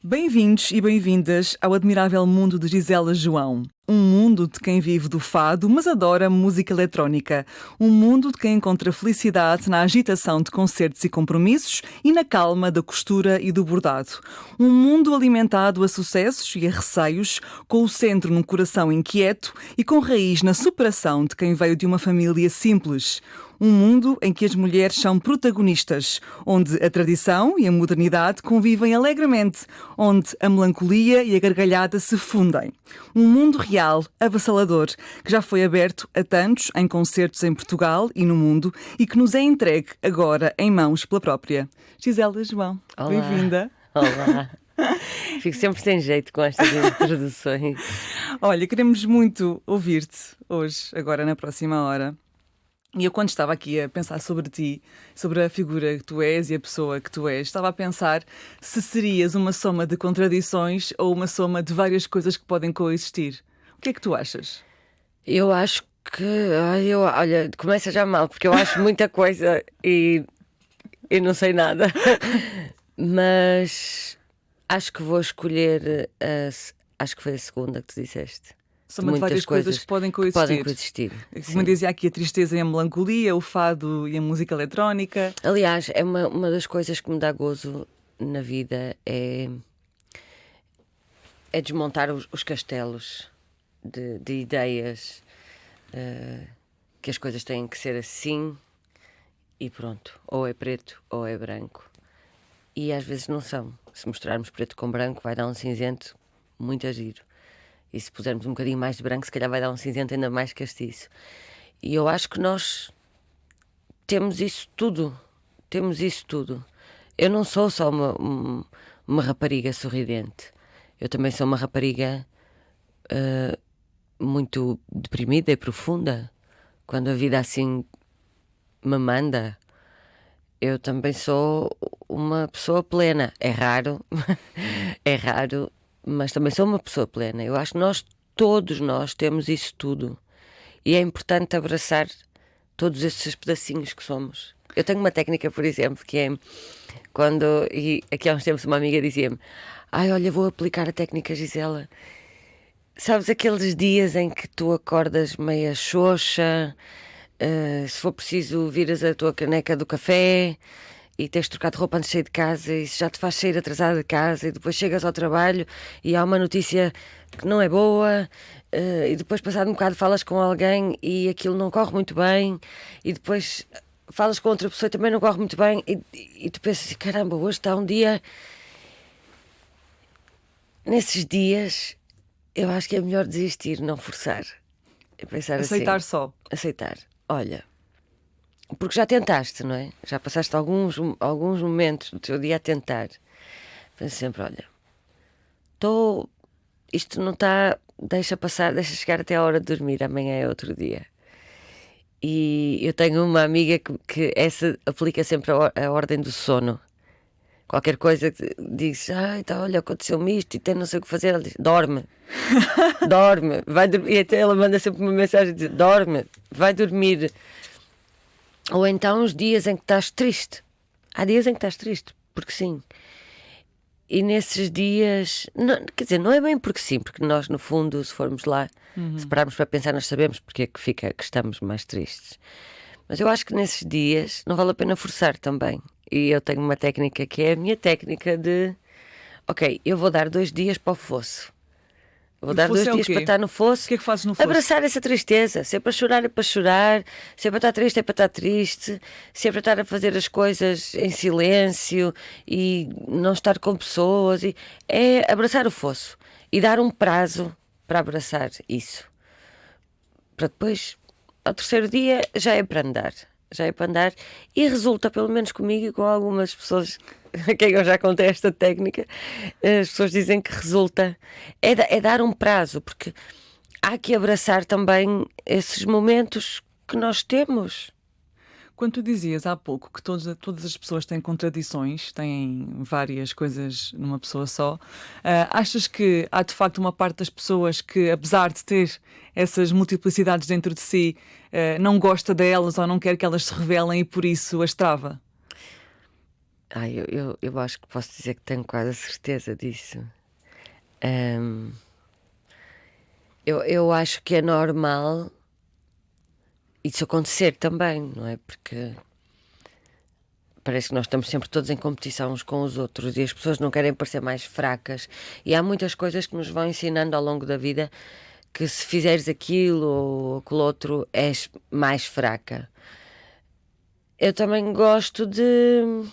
Bem-vindos e bem-vindas ao admirável mundo de Gisela João. Um mundo de quem vive do fado, mas adora música eletrónica. Um mundo de quem encontra felicidade na agitação de concertos e compromissos e na calma da costura e do bordado. Um mundo alimentado a sucessos e a receios, com o centro num coração inquieto e com raiz na superação de quem veio de uma família simples. Um mundo em que as mulheres são protagonistas, onde a tradição e a modernidade convivem alegremente, onde a melancolia e a gargalhada se fundem. Um mundo real, avassalador, que já foi aberto a tantos em concertos em Portugal e no mundo e que nos é entregue agora em mãos pela própria Gisela João. Olá. Bem-vinda. Olá. Fico sempre sem jeito com estas introduções. Olha, queremos muito ouvir-te hoje, agora na próxima hora. E eu, quando estava aqui a pensar sobre ti, sobre a figura que tu és e a pessoa que tu és, estava a pensar se serias uma soma de contradições ou uma soma de várias coisas que podem coexistir. O que é que tu achas? Eu acho que... olha, começa já mal, porque eu acho muita coisa e eu não sei nada. Mas acho que vou escolher acho que foi a segunda que tu disseste. Soma de várias coisas que podem coexistir. Como dizia aqui, a tristeza e a melancolia, o fado e a música eletrónica. Aliás, é uma das coisas que me dá gozo na vida é desmontar os castelos de ideias, que as coisas têm que ser assim e pronto. Ou é preto ou é branco. E às vezes não são. Se mostrarmos preto com branco vai dar um cinzento muito a giro. E se pusermos um bocadinho mais de branco, se calhar vai dar um cinzento ainda mais castiço. E eu acho que nós temos isso tudo. Temos isso tudo. Eu não sou só uma rapariga sorridente. Eu também sou uma rapariga muito deprimida e profunda. Quando a vida assim me manda, eu também sou uma pessoa plena. É raro, é raro, mas também sou uma pessoa plena. Eu acho que todos nós temos isso tudo. E é importante abraçar todos esses pedacinhos que somos. Eu tenho uma técnica, por exemplo, que é quando... E aqui há uns tempos uma amiga dizia-me: olha, vou aplicar a técnica Gisela. Sabes aqueles dias em que tu acordas meia xoxa, se for preciso viras a tua caneca do café e tens de trocar de roupa antes de sair de casa e isso já te faz sair atrasada de casa e depois chegas ao trabalho e há uma notícia que não é boa, e depois passado um bocado falas com alguém e aquilo não corre muito bem e depois falas com outra pessoa e também não corre muito bem e tu pensas assim, caramba, hoje está um dia... Nesses dias eu acho que é melhor desistir, não forçar. É pensar Aceitar assim, só. Aceitar. Olha, porque já tentaste, não é? Já passaste alguns momentos do teu dia a tentar. Penso sempre, olha, isto não está, deixa passar, deixa chegar até a hora de dormir, amanhã é outro dia. E eu tenho uma amiga que essa aplica sempre a ordem do sono. Qualquer coisa que diz, então, olha, aconteceu-me isto e tem não sei o que fazer, ela diz, dorme, dorme, vai dormir. E até ela manda sempre uma mensagem, diz, dorme, vai dormir. Ou então os dias em que estás triste. Há dias em que estás triste, porque sim. E nesses dias, não, quer dizer, não é bem porque sim, porque nós no fundo, se formos lá, se pararmos para pensar, nós sabemos porque é que estamos mais tristes. Mas eu acho que nesses dias não vale a pena forçar também. E eu tenho uma técnica que é a minha técnica de... Ok, eu vou dar 2 dias para o fosso. Vou dar 2 dias para estar no fosso. O que é que fazes no fosso? Abraçar essa tristeza. Se é para chorar, é para chorar. Se é para estar triste, é para estar triste. Se é para estar a fazer as coisas em silêncio e não estar com pessoas. É abraçar o fosso. E dar um prazo para abraçar isso. Para depois, ao 3º dia, já é para andar. Já é para andar e resulta, pelo menos comigo e com algumas pessoas a quem eu já contei esta técnica, as pessoas dizem que resulta. É dar um prazo, porque há que abraçar também esses momentos que nós temos. Quando tu dizias há pouco que todas as pessoas têm contradições, têm várias coisas numa pessoa só, achas que há de facto uma parte das pessoas que, apesar de ter essas multiplicidades dentro de si, não gosta delas ou não quer que elas se revelem e por isso as trava? Eu acho que posso dizer que tenho quase a certeza disso. Ahm, eu acho que é normal isso acontecer também, não é? Porque parece que nós estamos sempre todos em competição uns com os outros e as pessoas não querem parecer mais fracas. E há muitas coisas que nos vão ensinando ao longo da vida que se fizeres aquilo ou aquilo outro és mais fraca. Eu também gosto de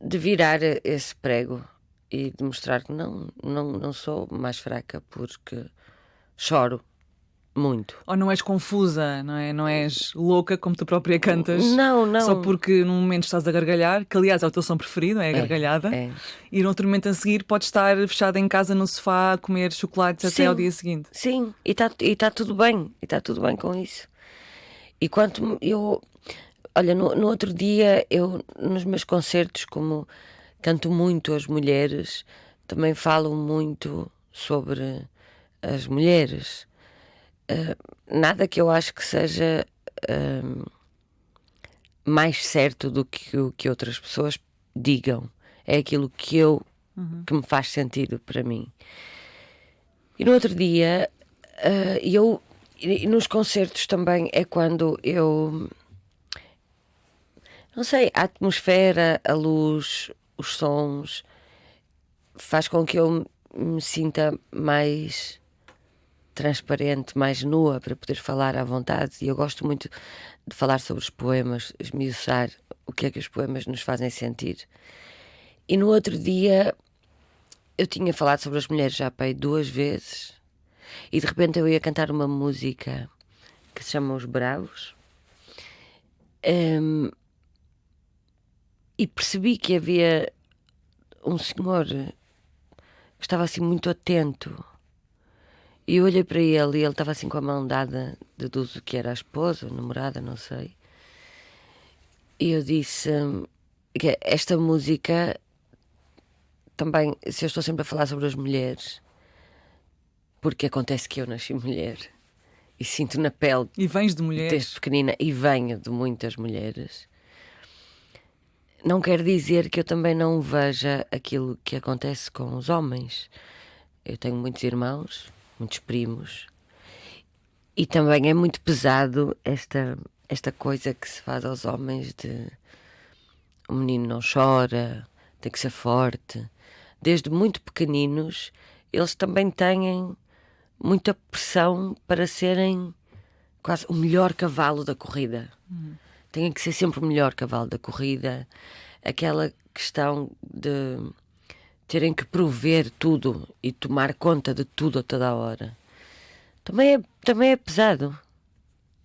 virar esse prego e de mostrar que não sou mais fraca porque choro muito. Ou não és confusa, não é? Não és louca, como tu própria cantas, Não. só porque num momento estás a gargalhar, que aliás é o teu som preferido, é a gargalhada, É. e no outro momento a seguir podes estar fechada em casa no sofá a comer chocolates até ao dia seguinte. Sim, e tá tudo bem, e está tudo bem com isso. E quanto eu, olha, no outro dia, eu nos meus concertos, como canto muito as mulheres, também falo muito sobre as mulheres. Nada que eu acho que seja mais certo do que o que outras pessoas digam. É aquilo que me faz sentido para mim. E no outro dia, e nos concertos também é quando eu, não sei, a atmosfera, a luz, os sons, faz com que eu me sinta mais transparente, mais nua para poder falar à vontade. E eu gosto muito de falar sobre os poemas, esmiuçar o que é que os poemas nos fazem sentir. E no outro dia eu tinha falado sobre as mulheres já pai 2 vezes e de repente eu ia cantar uma música que se chama Os Bravos. E percebi que havia um senhor que estava assim muito atento. E eu olhei para ele e ele estava assim com a mão dada, deduzo que era a esposa, a namorada, não sei. E eu disse que esta música também, se eu estou sempre a falar sobre as mulheres, porque acontece que eu nasci mulher e sinto na pele E vens de desde mulheres. pequenina e venho de muitas mulheres, não quer dizer que eu também não veja aquilo que acontece com os homens. Eu tenho muitos irmãos, muitos primos, e também é muito pesado esta coisa que se faz aos homens de o menino não chora, tem que ser forte. Desde muito pequeninos, eles também têm muita pressão para serem quase o melhor cavalo da corrida. Têm que ser sempre o melhor cavalo da corrida. Aquela questão de terem que prover tudo e tomar conta de tudo a toda a hora. Também é pesado.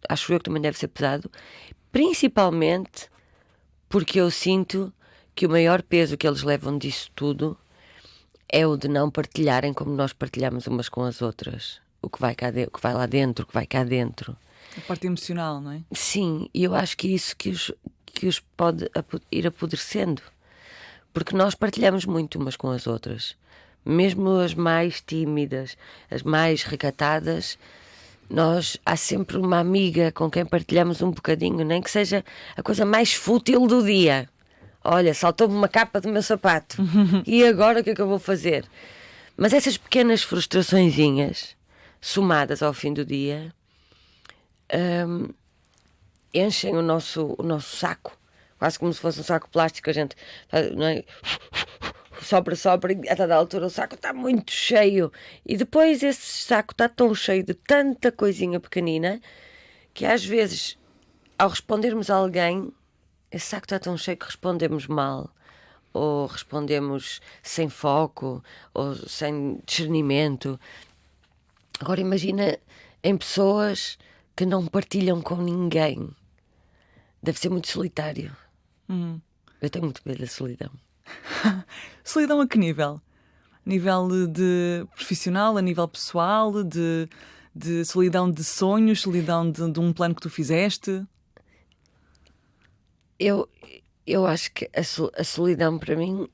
Acho eu que também deve ser pesado. Principalmente porque eu sinto que o maior peso que eles levam disso tudo é o de não partilharem como nós partilhamos umas com as outras. O que vai o que vai lá dentro, o que vai cá dentro. A parte emocional, não é? Sim, e eu acho que é isso que os pode ir apodrecendo. Porque nós partilhamos muito umas com as outras. Mesmo as mais tímidas, as mais recatadas, há sempre uma amiga com quem partilhamos um bocadinho, nem que seja a coisa mais fútil do dia. Olha, saltou-me uma capa do meu sapato. E agora o que é que eu vou fazer? Mas essas pequenas frustraçõezinhas, somadas ao fim do dia, enchem o nosso saco. Quase como se fosse um saco plástico, a gente não é? Sopra, e a dada altura o saco está muito cheio. E depois esse saco está tão cheio de tanta coisinha pequenina que às vezes, ao respondermos a alguém, esse saco está tão cheio que respondemos mal. Ou respondemos sem foco, ou sem discernimento. Agora imagina em pessoas que não partilham com ninguém. Deve ser muito solitário. Eu tenho muito medo da solidão. Solidão a que nível? Nível de profissional, a nível pessoal, de solidão de sonhos, solidão de um plano que tu fizeste? Eu acho que a solidão para mim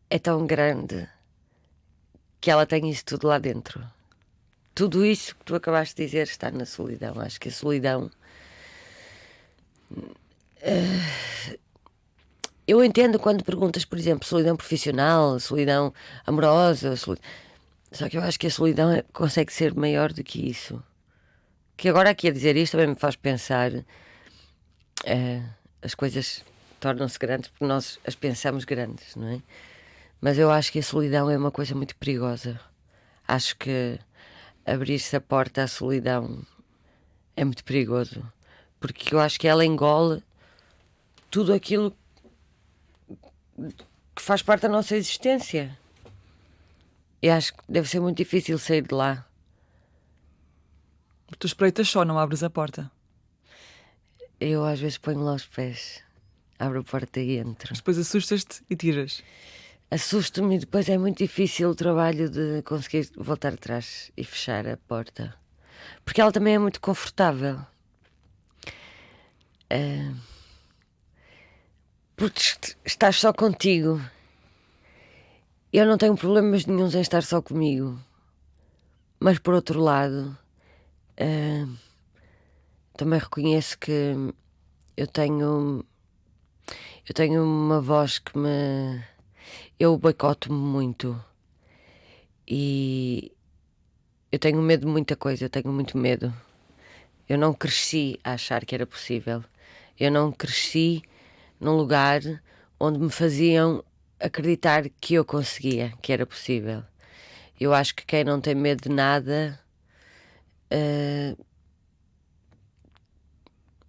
é tão grande que ela tem isso tudo lá dentro. Tudo isso que tu acabaste de dizer está na solidão. Acho que a solidão Eu entendo quando perguntas, por exemplo, solidão profissional, solidão amorosa, só que eu acho que a solidão consegue ser maior do que isso. Que agora aqui a dizer isto também me faz pensar, as coisas tornam-se grandes porque nós as pensamos grandes, não é? Mas eu acho que a solidão é uma coisa muito perigosa. Acho que abrir-se a porta à solidão é muito perigoso, porque eu acho que ela engole tudo aquilo que faz parte da nossa existência. E acho que deve ser muito difícil sair de lá. Tu espreitas só, não abres a porta. Eu às vezes ponho lá os pés, abro a porta e entro. Mas depois assustas-te e tiras. Assusto-me e depois é muito difícil o trabalho de conseguir voltar atrás e fechar a porta. Porque ela também é muito confortável. Porque estás só contigo. Eu não tenho problemas nenhuns em estar só comigo. Mas por outro lado, também reconheço que eu tenho uma voz que me... Eu boicoto-me muito. E eu tenho medo de muita coisa, eu tenho muito medo. Eu não cresci a achar que era possível. Eu não cresci num lugar onde me faziam acreditar que eu conseguia, que era possível. Eu acho que quem não tem medo de nada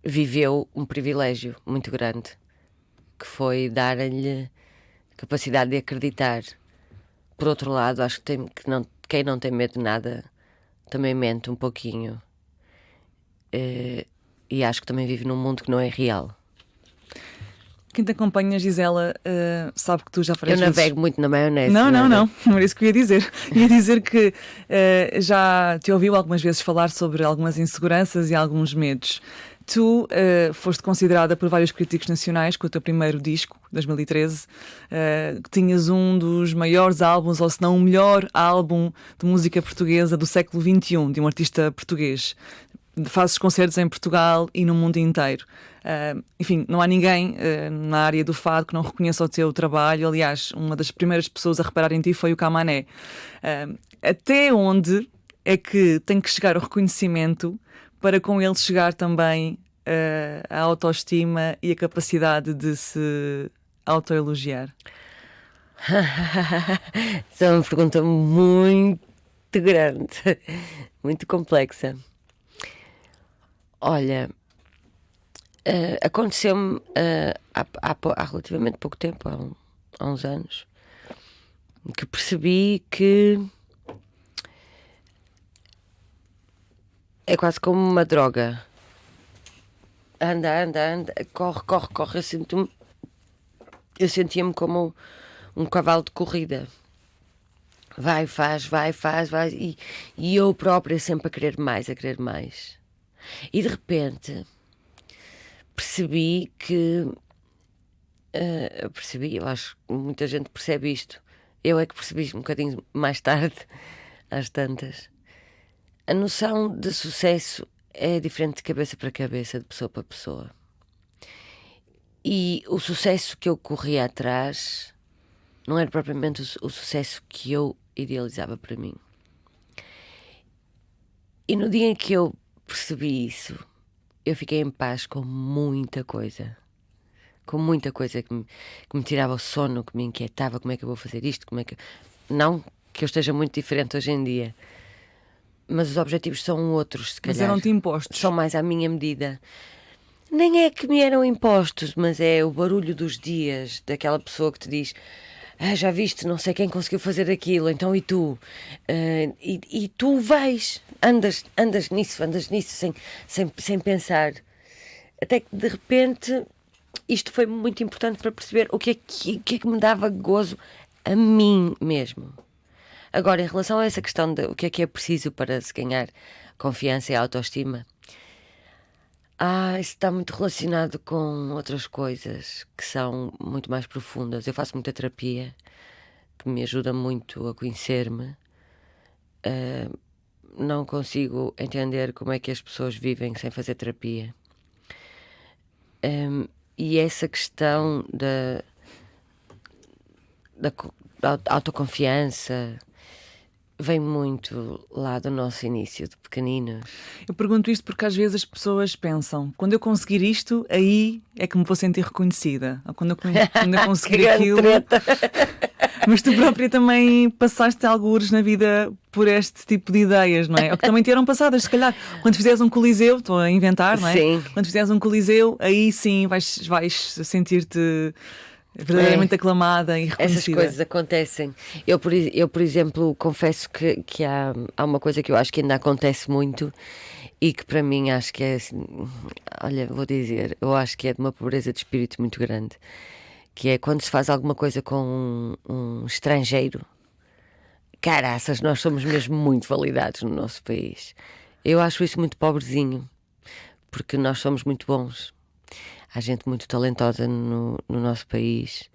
viveu um privilégio muito grande, que foi dar-lhe capacidade de acreditar. Por outro lado, acho que quem não tem medo de nada também mente um pouquinho. E acho que também vive num mundo que não é real. Quem te acompanha, Gisela, sabe que tu já Eu várias vezes... navego muito na maionese. Não era isso que eu ia dizer. Ia dizer que já te ouviu algumas vezes falar sobre algumas inseguranças e alguns medos. Tu foste considerada por vários críticos nacionais com o teu primeiro disco, 2013, que tinhas um dos maiores álbuns, ou se não o melhor álbum de música portuguesa do século XXI, de um artista português. Fazes concertos em Portugal e no mundo inteiro. Enfim, não há ninguém na área do fado que não reconheça o teu trabalho. Aliás, uma das primeiras pessoas a reparar em ti foi o Camané. Até onde é que tem que chegar o reconhecimento para com ele chegar também a autoestima e a capacidade de se autoelogiar? Isso é uma pergunta muito grande, muito complexa. Olha, aconteceu-me há relativamente pouco tempo, há uns anos, que percebi que é quase como uma droga. Anda, corre. Eu sentia-me como um cavalo de corrida. Vai, faz, e eu própria sempre a querer mais. E de repente percebi que eu acho que muita gente percebe isto. Eu é que percebi um bocadinho mais tarde, às tantas. A noção de sucesso é diferente de cabeça para cabeça, de pessoa para pessoa. E o sucesso que eu corria atrás não era propriamente o sucesso que eu idealizava para mim. E no dia em que eu percebi isso, eu fiquei em paz com muita coisa. Com muita coisa que me tirava o sono, que me inquietava. Como é que eu vou fazer isto? Não que eu esteja muito diferente hoje em dia, mas os objetivos são outros, se calhar. Mas eram-te impostos. São mais à minha medida. Nem é que me eram impostos, mas é o barulho dos dias, daquela pessoa que te diz: já viste, não sei quem conseguiu fazer aquilo, então e tu? E tu vais, andas nisso sem pensar. Até que de repente isto foi muito importante para perceber o que é que me dava gozo a mim mesmo. Agora, em relação a essa questão de o que é preciso para se ganhar confiança e autoestima, isso está muito relacionado com outras coisas que são muito mais profundas. Eu faço muita terapia, que me ajuda muito a conhecer-me. Não consigo entender como é que as pessoas vivem sem fazer terapia. E essa questão da autoconfiança vem muito lá do nosso início, de pequeninos. Eu pergunto isto porque às vezes as pessoas pensam: quando eu conseguir isto, aí é que me vou sentir reconhecida. Ou quando eu conseguir Que aquilo. grande treta. Mas tu própria também passaste algures na vida por este tipo de ideias, não é? Ou que também te eram passadas, se calhar. Quando fizeres um coliseu, estou a inventar, não é? Sim. Quando fizeres um coliseu, aí sim vais sentir-te verdadeiramente aclamada e reconhecida. Essas coisas acontecem. Eu, por exemplo, confesso que há uma coisa que eu acho que ainda acontece muito e que para mim acho que é assim, olha, vou dizer, eu acho que é de uma pobreza de espírito muito grande, que é quando se faz alguma coisa com um estrangeiro. Caraças, nós somos mesmo muito validados no nosso país. Eu acho isso muito pobrezinho, porque nós somos muito bons. Há gente muito talentosa no nosso país.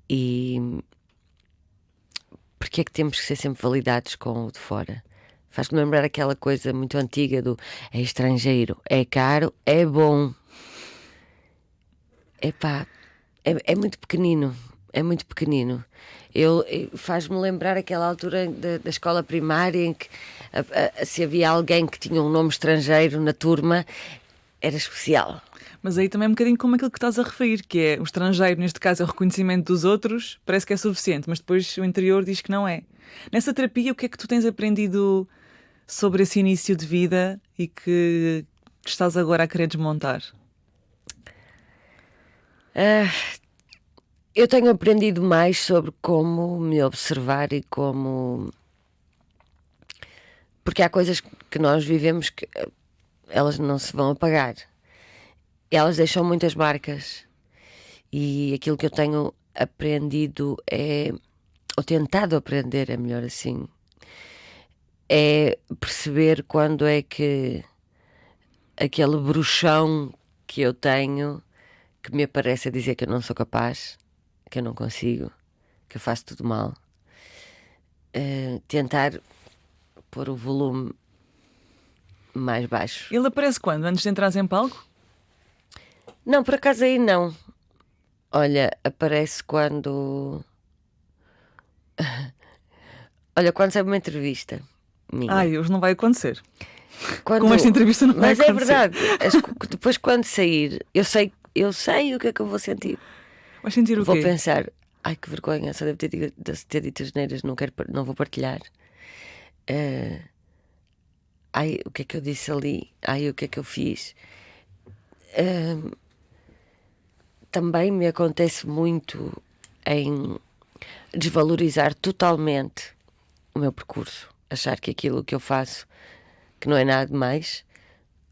E porque é que temos que ser sempre validados com o de fora? Faz-me lembrar aquela coisa muito antiga do é estrangeiro, é caro, é bom. Epá, é muito pequenino. É muito pequenino. Faz-me lembrar aquela altura da escola primária em que se havia alguém que tinha um nome estrangeiro na turma, era especial. Mas aí também é um bocadinho como aquilo que estás a referir, que é o estrangeiro, neste caso é o reconhecimento dos outros, parece que é suficiente, mas depois o interior diz que não é. Nessa terapia, o que é que tu tens aprendido sobre esse início de vida e que estás agora a querer desmontar? Eu tenho aprendido mais sobre como me observar e como... Porque há coisas que nós vivemos que elas não se vão apagar. Elas deixam muitas marcas. E aquilo que eu tenho aprendido ou tentado aprender, é melhor assim, é perceber quando é que aquele bruxão que eu tenho, que me aparece a dizer que eu não sou capaz, que eu não consigo, que eu faço tudo mal, tentar pôr o volume mais baixo. Ele aparece quando? Antes de entrares em palco? Não, por acaso aí não. Olha, aparece quando... Olha, quando sai uma entrevista minha. Ai, hoje não vai acontecer. Quando... Com esta entrevista não vai Mas acontecer. é verdade. Depois quando sair, eu sei o que é que eu vou sentir. Vais sentir o Vou quê? pensar, ai que vergonha, só devo ter dito asneiras, não vou partilhar. Ai, o que é que eu disse ali? Ai, o que é que eu fiz? Também me acontece muito em desvalorizar totalmente o meu percurso, achar que aquilo que eu faço que não é nada de mais,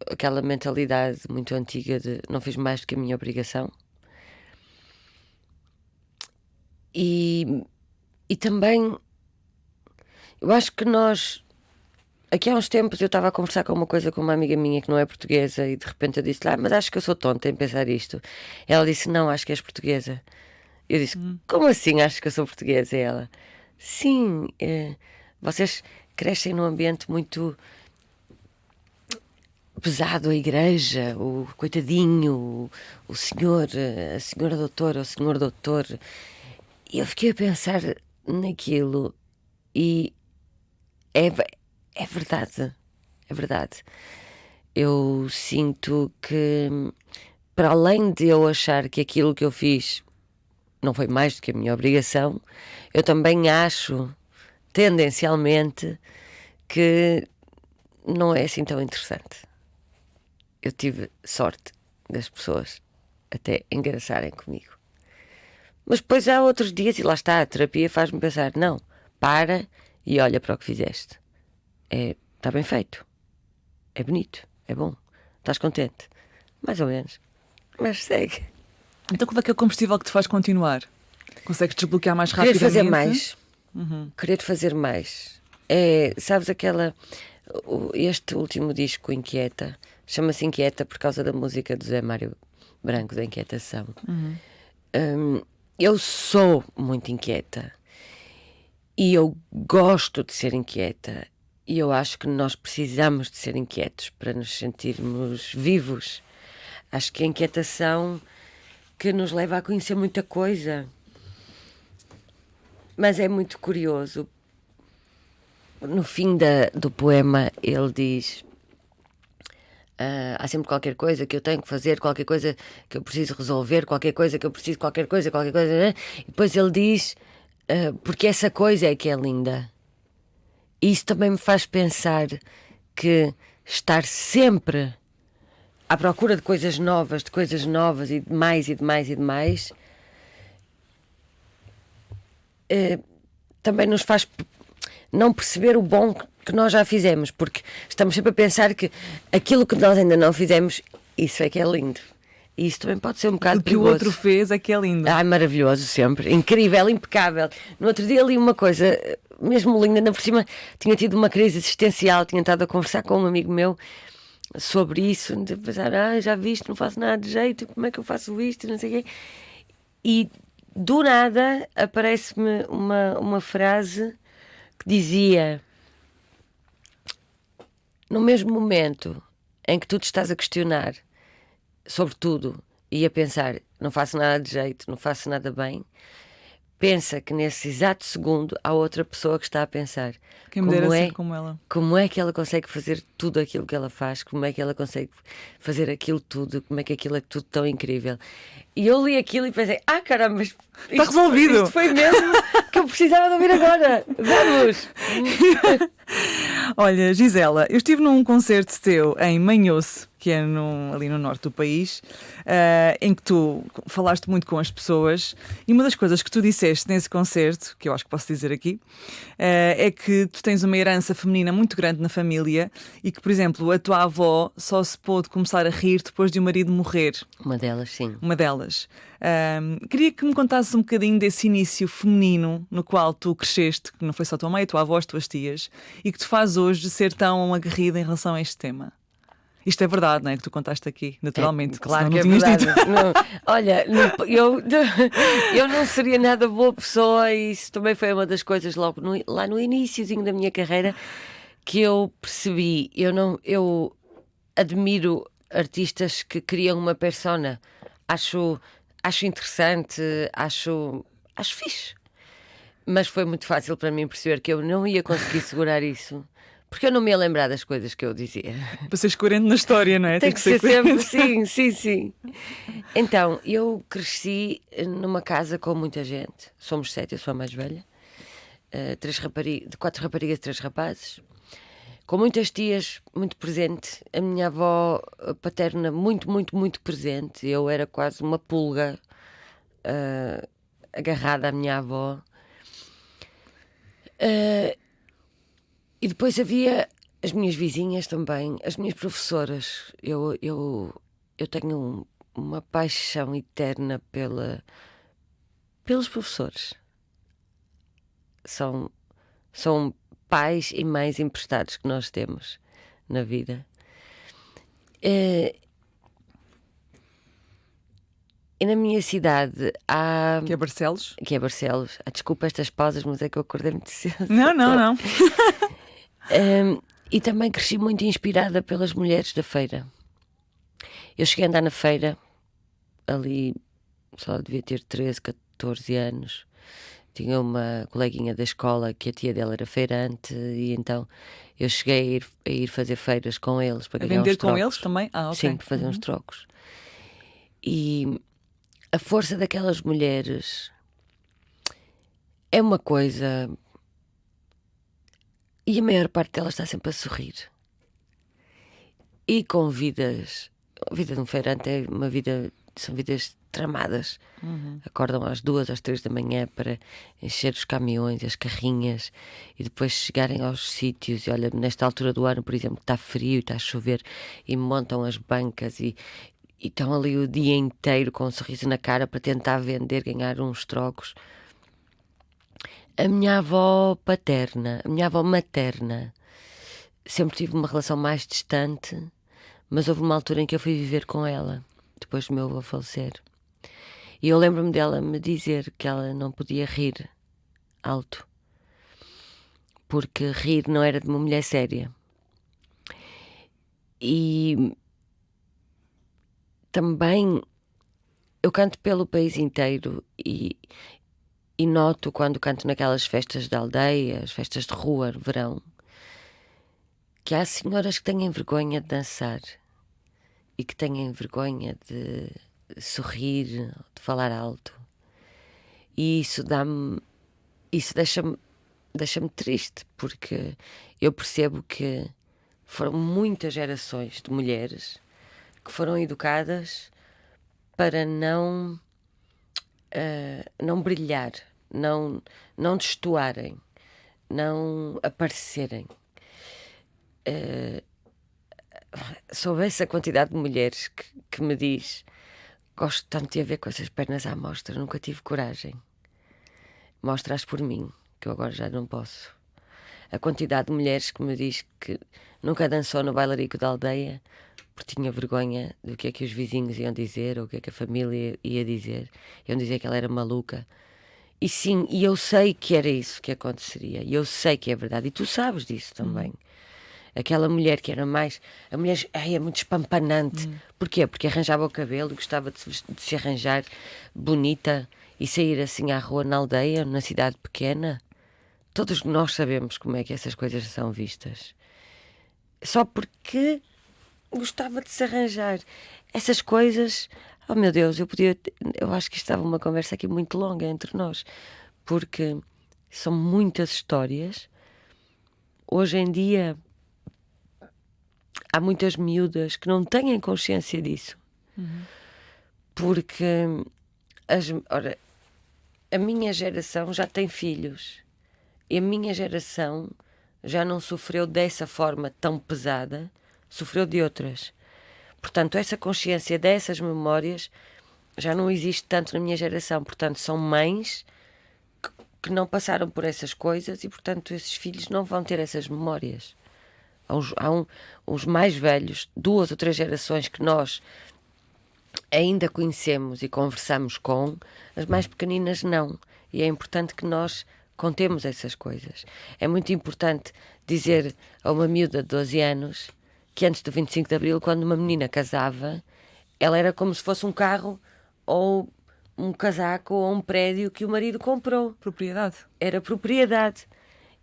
aquela mentalidade muito antiga de não fiz mais do que a minha obrigação. E também eu acho que nós, aqui há uns tempos eu estava a conversar com uma amiga minha que não é portuguesa e de repente eu disse-lhe, mas acho que eu sou tonta em pensar isto. Ela disse, não, acho que és portuguesa. Eu disse, como assim acho que eu sou portuguesa? E ela, sim, vocês crescem num ambiente muito pesado, a igreja, o coitadinho, o senhor, a senhora doutora, o senhor doutor. E eu fiquei a pensar naquilo e é verdade, é verdade. Eu sinto que, para além de eu achar que aquilo que eu fiz não foi mais do que a minha obrigação, eu também acho, tendencialmente, que não é assim tão interessante. Eu tive sorte das pessoas até engraçarem comigo. Mas depois há outros dias, e lá está, a terapia faz-me pensar, não, para e olha para o que fizeste. Está bem feito, é bonito, é bom, estás contente, mais ou menos, mas segue. Então qual é que é o combustível que te faz continuar? Consegues desbloquear mais rapidamente? Querer fazer mais. Querer fazer mais. Sabes este último disco, Inquieta, chama-se Inquieta por causa da música do Zé Mário Branco, da Inquietação. Eu sou muito inquieta e eu gosto de ser inquieta e eu acho que nós precisamos de ser inquietos para nos sentirmos vivos. Acho que a inquietação que nos leva a conhecer muita coisa. Mas é muito curioso. No fim do poema, ele diz: há sempre qualquer coisa que eu tenho que fazer, qualquer coisa que eu preciso resolver, qualquer coisa que eu preciso, qualquer coisa. Né? E depois ele diz: porque essa coisa é que é linda. E isso também me faz pensar que estar sempre à procura de coisas novas e de mais e de mais e de mais, também nos faz não perceber o bom que nós já fizemos, porque estamos sempre a pensar que aquilo que nós ainda não fizemos, isso é que é lindo. E isso também pode ser um bocado perigoso. O que o outro fez é que é lindo. Maravilhoso, sempre. Incrível, impecável. No outro dia li uma coisa mesmo linda, ainda por cima tinha tido uma crise existencial, tinha estado a conversar com um amigo meu sobre isso, de pensar, já viste, não faço nada de jeito, como é que eu faço isto, não sei o quê. E do nada aparece-me uma frase que dizia: no mesmo momento em que tu te estás a questionar sobre tudo e a pensar, não faço nada de jeito, não faço nada bem, pensa que nesse exato segundo há outra pessoa que está a pensar: quem me dera ser como ela. Como é que ela consegue fazer tudo aquilo que ela faz? Como é que ela consegue fazer aquilo tudo? Como é que aquilo é tudo tão incrível? E eu li aquilo e pensei: caramba, está resolvido. Isto foi mesmo que eu precisava de ouvir agora. Vamos! Olha, Gisela, eu estive num concerto teu em Manhoso, que é ali no norte do país, em que tu falaste muito com as pessoas, e uma das coisas que tu disseste nesse concerto, que eu acho que posso dizer aqui, é que tu tens uma herança feminina muito grande na família e que, por exemplo, a tua avó só se pôde começar a rir depois de o marido morrer. Uma delas, sim. Uma delas. Queria que me contasses um bocadinho desse início feminino no qual tu cresceste, que não foi só a tua mãe, a tua avó, as tuas tias, e que te faz hoje ser tão aguerrida em relação a este tema. Isto é verdade, não é? Que tu contaste aqui, naturalmente. Claro que não é tinhas verdade. dito. Não, olha, eu não seria nada boa pessoa, e isso também foi uma das coisas lá no iníciozinho da minha carreira que eu percebi. Eu admiro artistas que criam uma persona. Acho interessante, acho fixe. Mas foi muito fácil para mim perceber que eu não ia conseguir segurar isso, porque eu não me ia lembrar das coisas que eu dizia. Para seres coerente na história, não é? Tem que ser sempre, sim. Então, eu cresci numa casa com muita gente. Somos 7, eu sou a mais velha. 4 raparigas e 3 rapazes. Com muitas tias, muito presente. A minha avó paterna, muito, muito, muito presente. Eu era quase uma pulga agarrada à minha avó. E depois havia as minhas vizinhas também, as minhas professoras. Eu tenho uma paixão eterna pelos professores. São pais e mães emprestados que nós temos na vida. E na minha cidade há... Que é Barcelos? Que é Barcelos. Desculpa estas pausas, mas é que eu acordei muito cedo. Não. E também cresci muito inspirada pelas mulheres da feira. Eu cheguei a andar na feira, ali só devia ter 13, 14 anos. Tinha uma coleguinha da escola que a tia dela era feirante, e então eu cheguei a ir fazer feiras com eles para ganhar uns trocos. A vender com eles também? Ok. Sim, para fazer uns trocos. E a força daquelas mulheres é uma coisa... E a maior parte delas está sempre a sorrir. E com vidas... A vida de um feirante é uma vida... São vidas tramadas. Acordam às 2, às 3 da manhã para encher os caminhões, as carrinhas, e depois chegarem aos sítios. E olha, nesta altura do ano, por exemplo, está frio e está a chover, e montam as bancas e estão ali o dia inteiro com um sorriso na cara para tentar vender, ganhar uns trocos. A minha avó materna, sempre tive uma relação mais distante, mas houve uma altura em que eu fui viver com ela, depois do meu avô falecer. E eu lembro-me dela me dizer que ela não podia rir alto, porque rir não era de uma mulher séria. E também eu canto pelo país inteiro e noto quando canto naquelas festas da aldeia, as festas de rua, no verão, que há senhoras que têm vergonha de dançar e que têm vergonha de sorrir, de falar alto. E isso deixa-me triste, porque eu percebo que foram muitas gerações de mulheres que foram educadas para não brilhar, não destoarem, não aparecerem. Soubesse a quantidade de mulheres que me diz: gosto tanto de a ver com essas pernas à mostra, nunca tive coragem. Mostra-as por mim, que eu agora já não posso. A quantidade de mulheres que me diz que nunca dançou no bailarico da aldeia porque tinha vergonha do que é que os vizinhos iam dizer ou o que é que a família ia dizer. Iam dizer que ela era maluca. E sim, e eu sei que era isso que aconteceria. E eu sei que é verdade. E tu sabes disso também. Aquela mulher que era mais... A mulher é muito espampanante. Porquê? Porque arranjava o cabelo, gostava de se arranjar bonita e sair assim à rua na aldeia, na cidade pequena. Todos nós sabemos como é que essas coisas são vistas. Só porque gostava de se arranjar. Essas coisas... Oh meu Deus, eu acho que estava uma conversa aqui muito longa entre nós. Porque são muitas histórias. Hoje em dia há muitas miúdas que não têm consciência disso. Porque a minha geração já tem filhos. E a minha geração já não sofreu dessa forma tão pesada, sofreu de outras. Portanto, essa consciência dessas memórias já não existe tanto na minha geração. Portanto, são mães que não passaram por essas coisas e, portanto, esses filhos não vão ter essas memórias. Há uns mais velhos, 2 ou 3 gerações que nós ainda conhecemos e conversamos com, as mais pequeninas não. E é importante que nós contemos essas coisas. É muito importante dizer a uma miúda de 12 anos que antes do 25 de Abril, quando uma menina casava, ela era como se fosse um carro ou um casaco ou um prédio que o marido comprou. Propriedade. Era propriedade.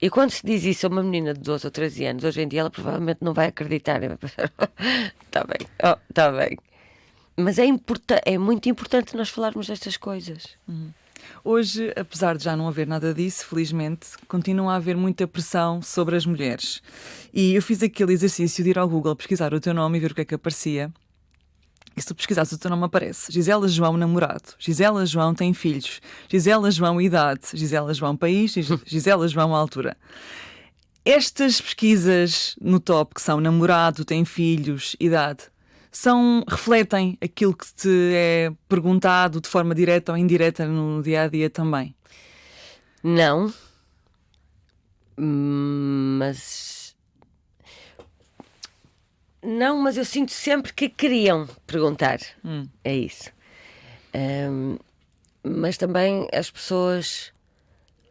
E quando se diz isso a uma menina de 12 ou 13 anos, hoje em dia ela provavelmente não vai acreditar. Está bem, está bem. Mas é muito importante nós falarmos destas coisas. Hoje, apesar de já não haver nada disso, felizmente, continua a haver muita pressão sobre as mulheres. E eu fiz aquele exercício de ir ao Google pesquisar o teu nome e ver o que é que aparecia. E se tu pesquisares o teu nome aparece Gisela João namorado, Gisela João tem filhos, Gisela João idade, Gisela João país e Gisela João altura. Estas pesquisas no top, que são namorado, tem filhos, idade, refletem aquilo que te é perguntado de forma direta ou indireta no dia-a-dia também? Não, mas eu sinto sempre que queriam perguntar. É isso. Mas também as pessoas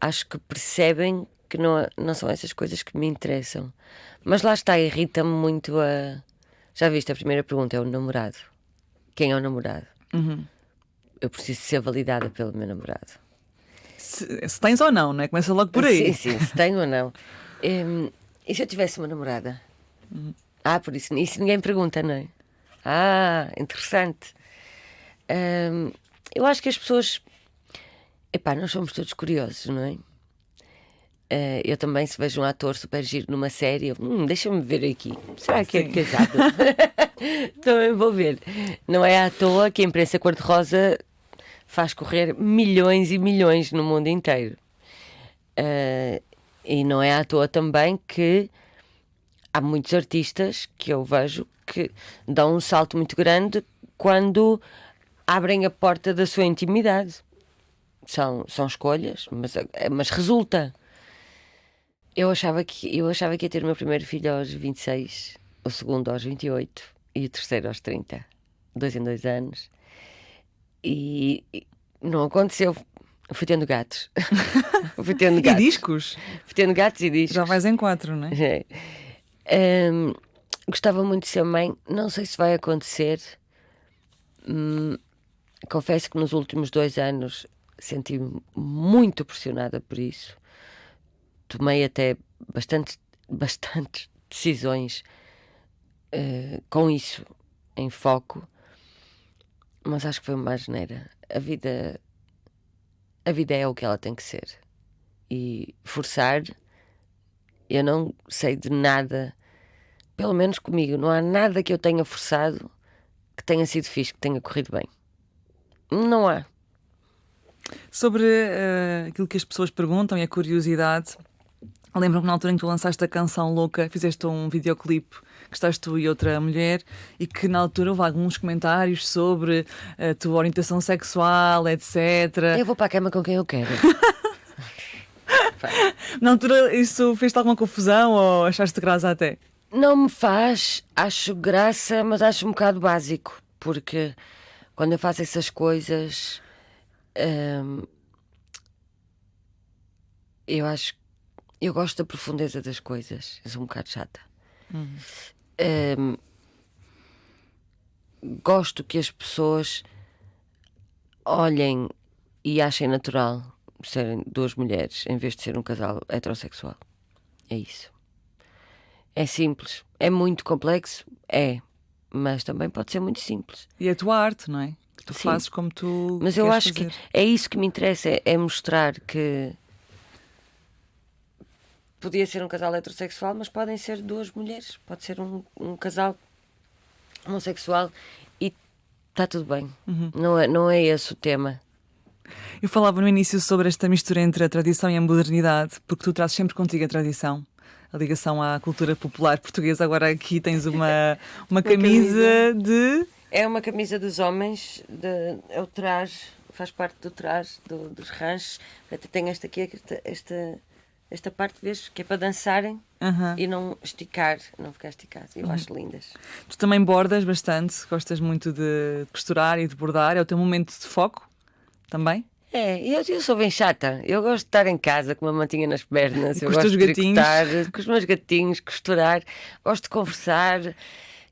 acho que percebem que não são essas coisas que me interessam. Mas lá está, irrita-me muito Já viste, a primeira pergunta é o namorado. Quem é o namorado? Eu preciso ser validada pelo meu namorado. Se tens ou não, não é? Começa logo por aí. Sim, se tenho ou não. E se eu tivesse uma namorada? Por isso ninguém pergunta, não é? Interessante. Eu acho que as pessoas... nós somos todos curiosos, não é? Eu também, se vejo um ator super giro numa série, deixa-me ver aqui. Será que é casado? Também vou ver. Não é à toa que a imprensa cor-de-rosa faz correr milhões e milhões no mundo inteiro. E não é à toa também que há muitos artistas que eu vejo que dão um salto muito grande quando abrem a porta da sua intimidade. São escolhas, mas resulta. Eu achava que ia ter o meu primeiro filho aos 26, o segundo aos 28 e o terceiro aos 30. 2 em 2 anos. E não aconteceu. Fui tendo gatos. E discos? Fui tendo gatos e discos. Já vais em 4, não é? Gostava muito de ser mãe. Não sei se vai acontecer. Confesso que nos últimos 2 anos senti-me muito pressionada por isso. Tomei até bastante decisões com isso em foco, mas acho que foi uma asneira. A vida é o que ela tem que ser. E forçar, eu não sei de nada, pelo menos comigo, não há nada que eu tenha forçado que tenha sido fixe, que tenha corrido bem. Não há. Sobre aquilo que as pessoas perguntam e a curiosidade, lembro-me que na altura em que tu lançaste a canção Louca, fizeste um videoclipe que estás tu e outra mulher e que na altura houve alguns comentários sobre a tua orientação sexual, etc. Eu vou para a cama com quem eu quero. Na altura isso fez-te alguma confusão ou achaste graça até? Não me faz, acho graça, mas acho um bocado básico, porque quando eu faço essas coisas, eu acho, eu gosto da profundeza das coisas, eu sou um bocado chata. Gosto que as pessoas olhem e achem natural serem duas mulheres em vez de ser um casal heterossexual. É isso. É simples. É muito complexo? É. Mas também pode ser muito simples. E é a tua arte, não é? Que tu Sim. fazes como tu Mas eu queres acho fazer. que é isso que me interessa, é mostrar que podia ser um casal heterossexual, mas podem ser duas mulheres. Pode ser um casal homossexual e está tudo bem. Não é esse o tema. Eu falava no início sobre esta mistura entre a tradição e a modernidade, porque tu trazes sempre contigo a tradição, a ligação à cultura popular portuguesa. Agora aqui tens uma camisa de... É uma camisa dos homens, é o traje, faz parte do traje dos ranchos. Até tem esta aqui, esta parte, vês, que é para dançarem e não esticar, não ficar esticado. Eu acho lindas. Tu também bordas bastante, gostas muito de costurar e de bordar, é o teu momento de foco também? É, eu sou bem chata. Eu gosto de estar em casa com uma mantinha nas pernas. E Eu com os gosto teus de gatinhos. tricotar, com os meus gatinhos, costurar. Gosto de conversar.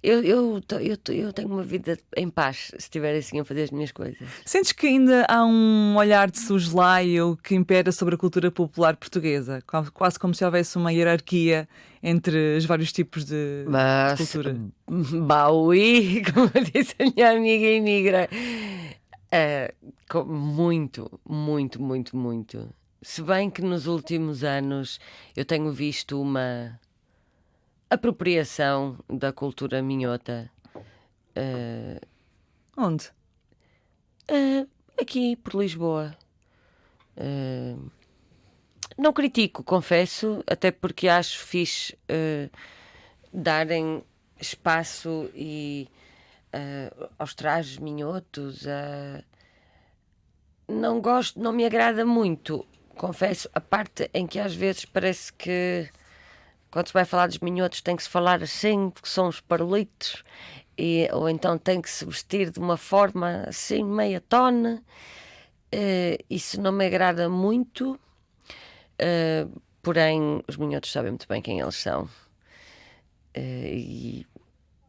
Eu tenho uma vida em paz se estiver assim a fazer as minhas coisas. Sentes que ainda há um olhar de soslaio que impera sobre a cultura popular portuguesa? Quase como se houvesse uma hierarquia entre os vários tipos de cultura. Baui, como disse a minha amiga imigra. Muito, muito, muito, muito. Se bem que nos últimos anos eu tenho visto uma apropriação da cultura minhota. Onde? Aqui por Lisboa. Não critico, confesso, até porque acho fixe darem espaço e aos trajes minhotos. Não gosto, não me agrada muito, confesso, a parte em que às vezes parece que quando se vai falar dos minhotos tem que se falar assim, porque são os parolitos, ou então tem que se vestir de uma forma assim, meia tona. Isso não me agrada muito, porém os minhotos sabem muito bem quem eles são. E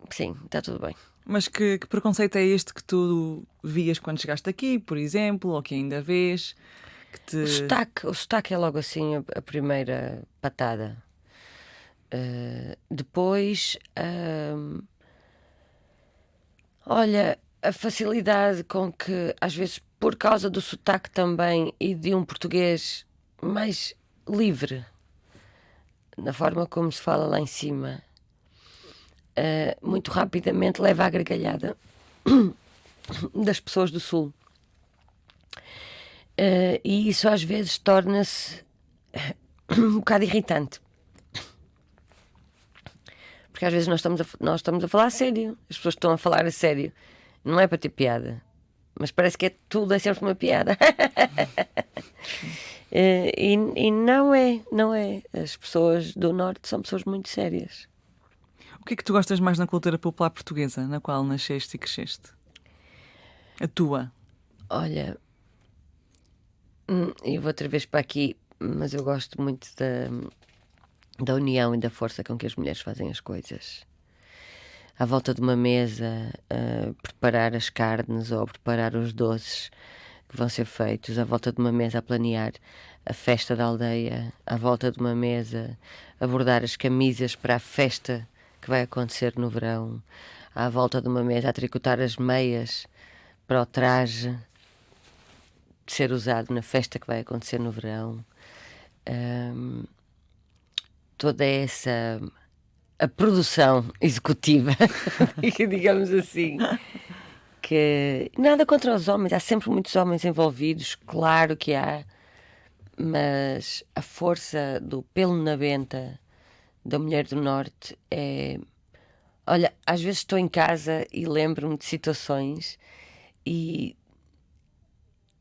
sim, está tudo bem. Mas que preconceito é este que tu vias quando chegaste aqui, por exemplo, ou que ainda vês? Que te... O sotaque é logo assim a primeira patada. Depois, olha, a facilidade com que, às vezes, por causa do sotaque também e de um português mais livre, na forma como se fala lá em cima, muito rapidamente leva à gargalhada das pessoas do Sul. E isso às vezes torna-se um bocado irritante. Porque às vezes nós estamos a falar a sério, as pessoas estão a falar a sério, não é para ter piada, mas parece que tudo é sempre uma piada. E não é. As pessoas do Norte são pessoas muito sérias. O que é que tu gostas mais na cultura popular portuguesa, na qual nasceste e cresceste? A tua? Olha, eu vou outra vez para aqui, mas eu gosto muito da união e da força com que as mulheres fazem as coisas. à volta de uma mesa, a preparar as carnes ou a preparar os doces que vão ser feitos, à volta de uma mesa a planear a festa da aldeia, à volta de uma mesa a bordar as camisas para a festa que vai acontecer no verão, à volta de uma mesa a tricotar as meias para o traje ser usado na festa que vai acontecer no verão. Toda essa a produção executiva, digamos assim, que nada contra os homens, há sempre muitos homens envolvidos, claro que há, mas a força do pelo na benta da mulher do norte é... Olha, às vezes estou em casa e lembro-me de situações e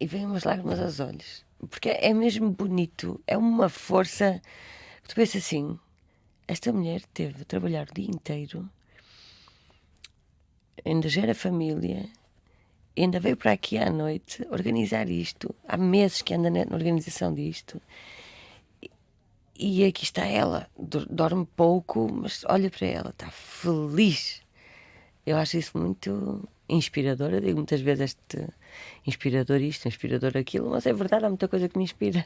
vem umas lágrimas aos olhos, porque é mesmo bonito, é uma força que tu pensas assim, esta mulher teve a trabalhar o dia inteiro, ainda gera família, ainda veio para aqui à noite organizar isto, há meses que anda na organização disto, e aqui está ela, dorme pouco, mas olha para ela, está feliz. Eu acho isso muito inspirador. Eu digo muitas vezes inspirador isto, inspirador aquilo, mas é verdade, há muita coisa que me inspira.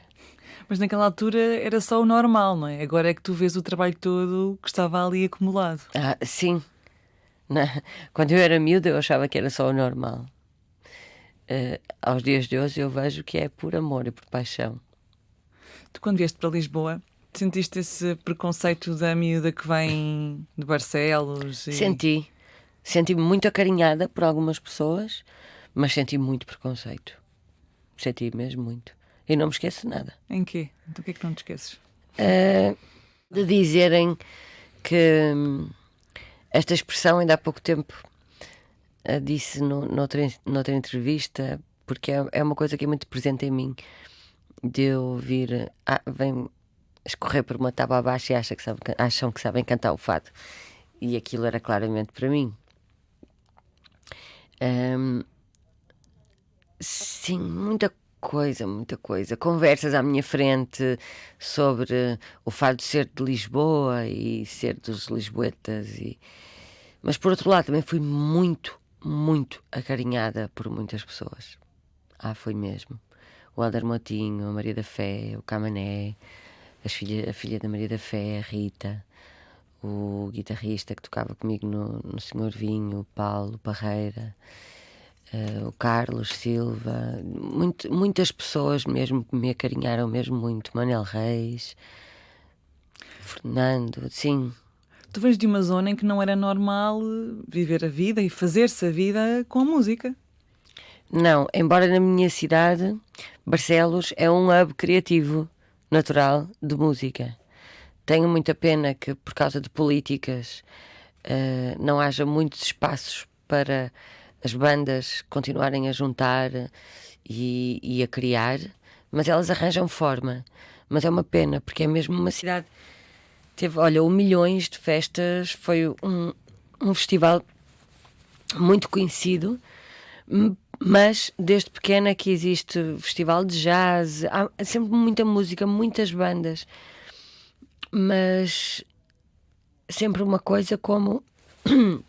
Mas naquela altura era só o normal, não é? Agora é que tu vês o trabalho todo que estava ali acumulado. Sim. Quando eu era miúda eu achava que era só o normal. Aos dias de hoje eu vejo que é por amor e por paixão. Tu, quando vieste para Lisboa, sentiste esse preconceito da miúda que vem de Barcelos? Senti-me muito acarinhada por algumas pessoas, mas senti muito preconceito. Senti mesmo muito. E não me esqueço de nada. Em quê? Do que é que não te esqueces? De dizerem que esta expressão, ainda há pouco tempo, disse noutra entrevista, porque é uma coisa que é muito presente em mim, de eu ouvir, vem escorrer por uma tábua abaixo e acham que sabem cantar o fado. E aquilo era claramente para mim. Sim, muita coisa. Conversas à minha frente sobre o fado de ser de Lisboa e ser dos lisboetas. Mas por outro lado também fui muito acarinhada por muitas pessoas. Foi mesmo. O Helder Motinho, a Maria da Fé, o Camané, a filha da Maria da Fé, a Rita, o guitarrista que tocava comigo no Senhor Vinho, o Paulo Parreira, o Carlos Silva, muitas pessoas mesmo que me acarinharam mesmo muito. Manel Reis, Fernando, sim. Tu vens de uma zona em que não era normal viver a vida e fazer-se a vida com a música. Não, embora na minha cidade, Barcelos é um hub criativo, natural, de música. Tenho muita pena que, por causa de políticas, não haja muitos espaços para as bandas continuarem a juntar e a criar, mas elas arranjam forma. Mas é uma pena, porque é mesmo uma cidade... Teve, olha, o Milhões de Festas foi um festival muito conhecido, mas desde pequena que existe festival de jazz, há sempre muita música, muitas bandas, mas sempre uma coisa como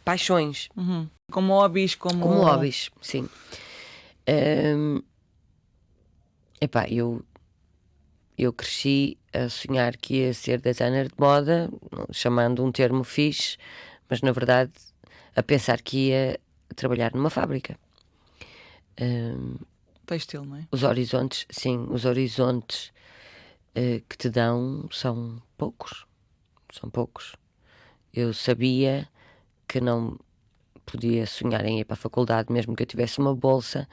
paixões. Uhum. Como hobbies, como hobbies, sim. Eu cresci a sonhar que ia ser designer de moda, chamando um termo fixe, mas na verdade a pensar que ia trabalhar numa fábrica. Têxtil, não é? Os horizontes que te dão são poucos. Eu sabia que não podia sonhar em ir para a faculdade, mesmo que eu tivesse uma bolsa.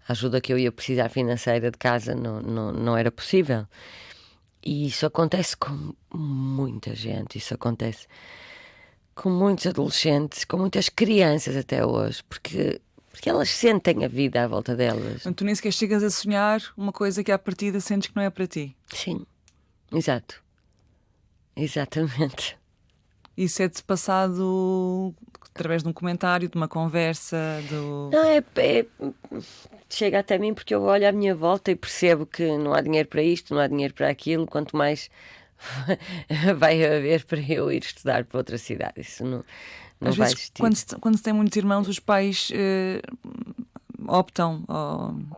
A ajuda que eu ia precisar financeira de casa não era possível. E isso acontece com muita gente, isso acontece com muitos adolescentes, com muitas crianças até hoje, porque elas sentem a vida à volta delas. Tu nem sequer chegas a sonhar uma coisa que à partida sentes que não é para ti. Sim, exato. Exatamente. Isso é-te passado através de um comentário, de uma conversa, Não, chega até mim porque eu olho à minha volta e percebo que não há dinheiro para isto, não há dinheiro para aquilo, quanto mais vai haver para eu ir estudar para outra cidade. Isso Não Às vai vezes, existir. quando se tem muitos irmãos, os pais optam,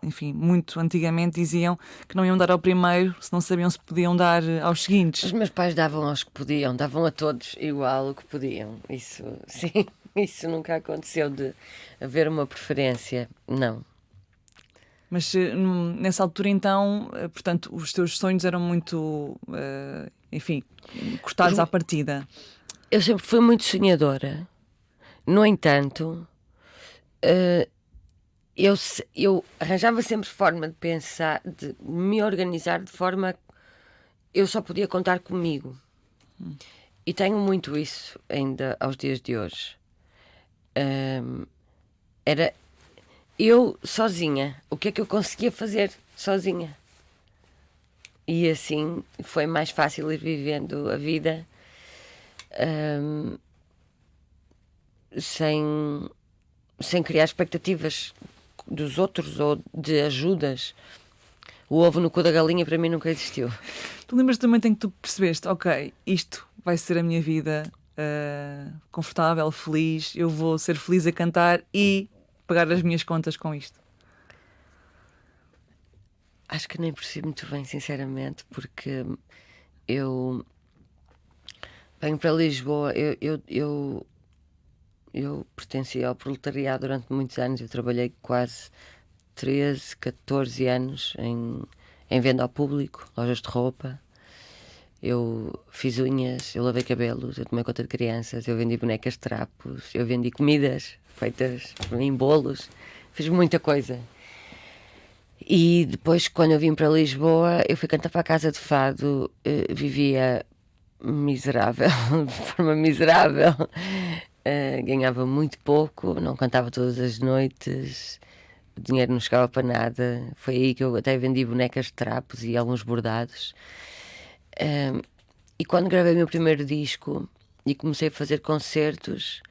enfim, muito antigamente diziam que não iam dar ao primeiro se não sabiam se podiam dar aos Os seguintes. meus pais davam aos que podiam, davam a todos igual o que podiam. Isso, sim, isso nunca aconteceu de haver uma preferência. Não. Mas nessa altura, então, portanto, os teus sonhos eram muito, enfim, cortados à partida. Eu sempre fui muito sonhadora. No entanto, eu arranjava sempre forma de pensar, de me organizar de forma que eu só podia contar comigo. E tenho muito isso ainda aos dias de hoje. Era eu sozinha. O que é que eu conseguia fazer sozinha? E assim foi mais fácil ir vivendo a vida sem criar expectativas dos outros ou de ajudas. O ovo no cu da galinha para mim nunca existiu. Tu lembras também em que tu percebeste, ok, isto vai ser a minha vida confortável, feliz, eu vou ser feliz a cantar e pagar as minhas contas com isto? Acho que nem percebi muito bem, sinceramente, porque eu venho para Lisboa, eu pertencia ao proletariado durante muitos anos, eu trabalhei quase 13, 14 anos em venda ao público, lojas de roupa. Eu fiz unhas, eu lavei cabelos, eu tomei conta de crianças, eu vendi bonecas de trapos, eu vendi comidas feitas em bolos, fiz muita coisa. E depois, quando eu vim para Lisboa, eu fui cantar para a casa de fado, vivia miserável, de forma miserável. Ganhava muito pouco, não cantava todas as noites, o dinheiro não chegava para nada. Foi aí que eu até vendi bonecas de trapos e alguns bordados. E quando gravei o meu primeiro disco e comecei a fazer concertos,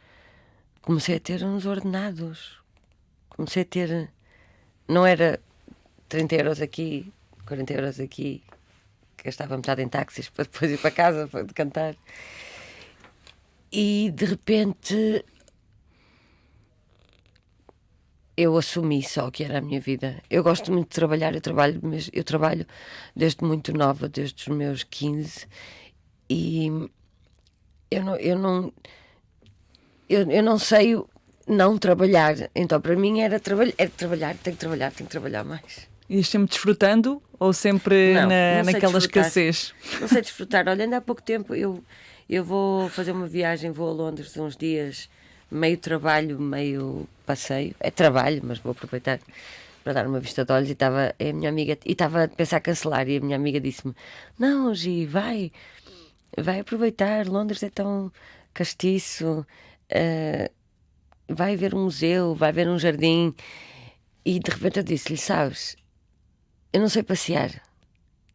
comecei a ter uns ordenados. Comecei a ter. Não era 30 euros aqui, 40 euros aqui, gastava metade em táxis para depois ir para casa para cantar. E de repente eu assumi só que era a minha vida. Eu gosto muito de trabalhar, eu trabalho desde muito nova, desde os meus 15, e eu não sei não trabalhar. Então para mim era trabalhar, tenho que trabalhar mais. Ias sempre desfrutando ou sempre Não sei naquela desfrutar. escassez? Não sei desfrutar. Olha, ainda há pouco tempo eu vou fazer uma viagem, vou a Londres uns dias, meio trabalho, meio passeio. É trabalho, mas vou aproveitar para dar uma vista de olhos. E estava a minha amiga, e estava a pensar cancelar, e a minha amiga disse-me: não, Gi, vai aproveitar, Londres é tão castiço, vai ver um museu, vai ver um jardim. E de repente eu disse-lhe: sabes, eu não sei passear.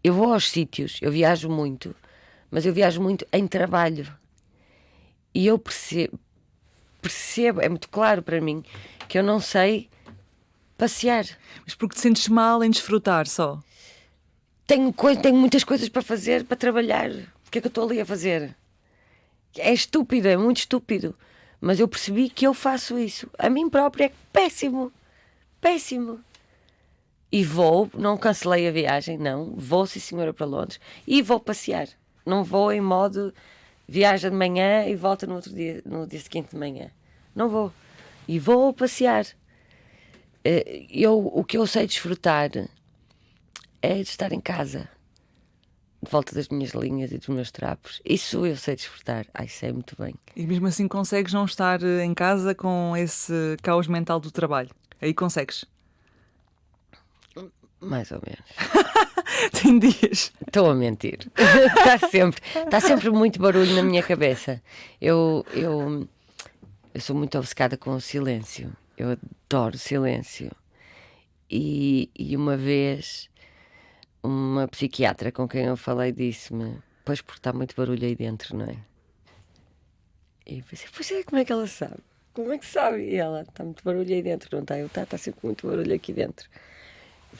Eu vou aos sítios, eu viajo muito, mas eu viajo muito em trabalho. E eu percebo, é muito claro para mim, que eu não sei passear. Mas porque te sentes mal em desfrutar só? Tenho muitas coisas para fazer, para trabalhar. O que é que eu estou ali a fazer? É estúpido, é muito estúpido. Mas eu percebi que eu faço isso. A mim própria é péssimo. Péssimo. E vou, não cancelei a viagem, não. Vou, sim senhora, para Londres. E vou passear. Não vou em modo viaja de manhã e volta no dia seguinte de manhã. Não vou. E vou passear. O que eu sei desfrutar é de estar em casa, de volta das minhas linhas e dos meus trapos. Isso eu sei desfrutar. Ai, sei muito bem. E mesmo assim consegues não estar em casa com esse caos mental do trabalho? Aí consegues? Mais ou menos. Tem dias. Estou a mentir. Está sempre muito barulho na minha cabeça. Eu sou muito obcecada com o silêncio. Eu adoro silêncio. E uma vez uma psiquiatra com quem eu falei disse-me: pois, porque está muito barulho aí dentro, não é? E eu pensei: pois é, como é que ela sabe? Como é que sabe? E ela: está muito barulho aí dentro, não está? Está sempre muito barulho aqui dentro.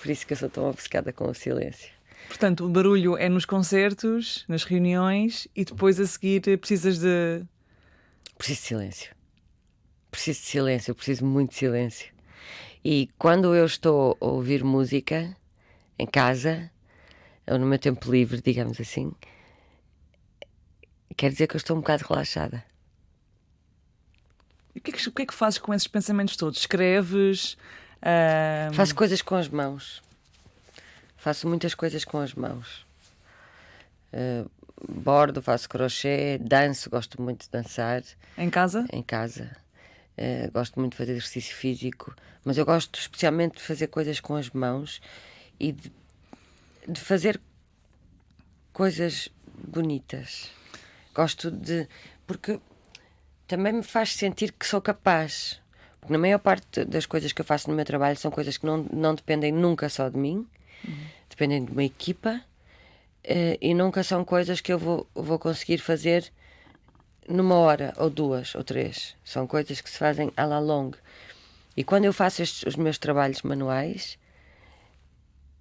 Por isso que eu sou tão obcecada com o silêncio. Portanto, o barulho é nos concertos, nas reuniões e depois a seguir precisas de... Preciso de silêncio. preciso de silêncio, eu preciso muito de silêncio. E quando eu estou a ouvir música em casa, ou no meu tempo livre, digamos assim, quer dizer que eu estou um bocado relaxada. E o que é que fazes com esses pensamentos todos? Escreves? Faço coisas com as mãos. Faço muitas coisas com as mãos. Bordo, faço crochê, danço, gosto muito de dançar. Em casa? Em casa. Gosto muito de fazer exercício físico, mas eu gosto especialmente de fazer coisas com as mãos e de fazer coisas bonitas. Gosto de... porque também me faz sentir que sou capaz. Porque na maior parte das coisas que eu faço no meu trabalho são coisas que não dependem nunca só de mim, dependem de uma equipa, e nunca são coisas que eu vou conseguir fazer numa hora, ou 2, ou 3. São coisas que se fazem à la longue. E quando eu faço os meus trabalhos manuais,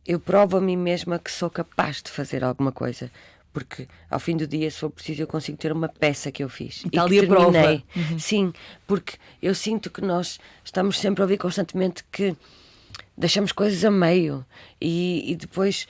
eu provo a mim mesma que sou capaz de fazer alguma coisa. Porque ao fim do dia, se for preciso, eu consigo ter uma peça que eu fiz. E está ali a prova. Sim, porque eu sinto que nós estamos sempre a ouvir constantemente que deixamos coisas a meio. E depois,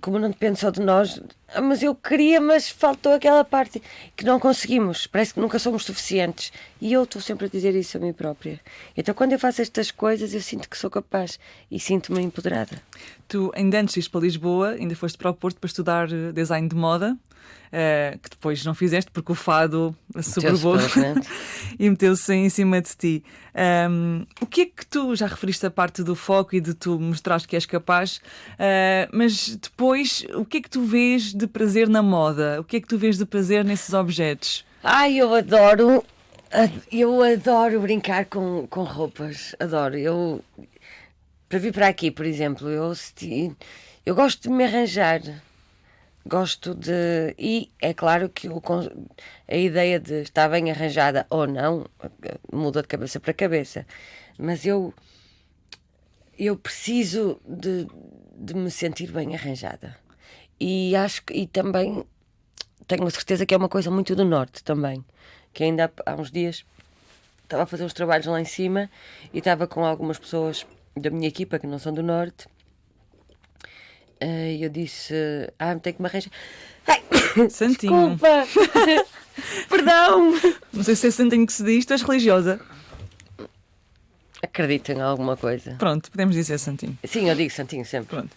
como não depende só de nós, mas eu queria, mas faltou aquela parte que não conseguimos. Parece que nunca somos suficientes. E eu estou sempre a dizer isso a mim própria. Então, quando eu faço estas coisas, eu sinto que sou capaz e sinto-me empoderada. Tu, ainda antes de ir para Lisboa, ainda foste para o Porto para estudar design de moda, que depois não fizeste porque o fado sobrevoo e meteu-se em cima de ti. O que é que tu, já referiste a parte do foco e de tu mostraste que és capaz, mas depois, o que é que tu vês de prazer na moda? O que é que tu vês de prazer nesses objetos? Ai, eu adoro brincar com roupas, adoro. Para vir para aqui, por exemplo, eu gosto de me arranjar, gosto de... E é claro que a ideia de estar bem arranjada ou não muda de cabeça para cabeça, mas eu preciso de me sentir bem arranjada. E acho que também tenho a certeza que é uma coisa muito do Norte também, que ainda há uns dias estava a fazer uns trabalhos lá em cima e estava com algumas pessoas da minha equipa que não são do Norte, e eu disse: tenho que me arranjar. Ai, Santinho. Desculpa. Perdão. Não sei se é santinho que se diz, tu és religiosa. Acredito em alguma coisa. Pronto, podemos dizer santinho. Sim, eu digo santinho sempre. Pronto.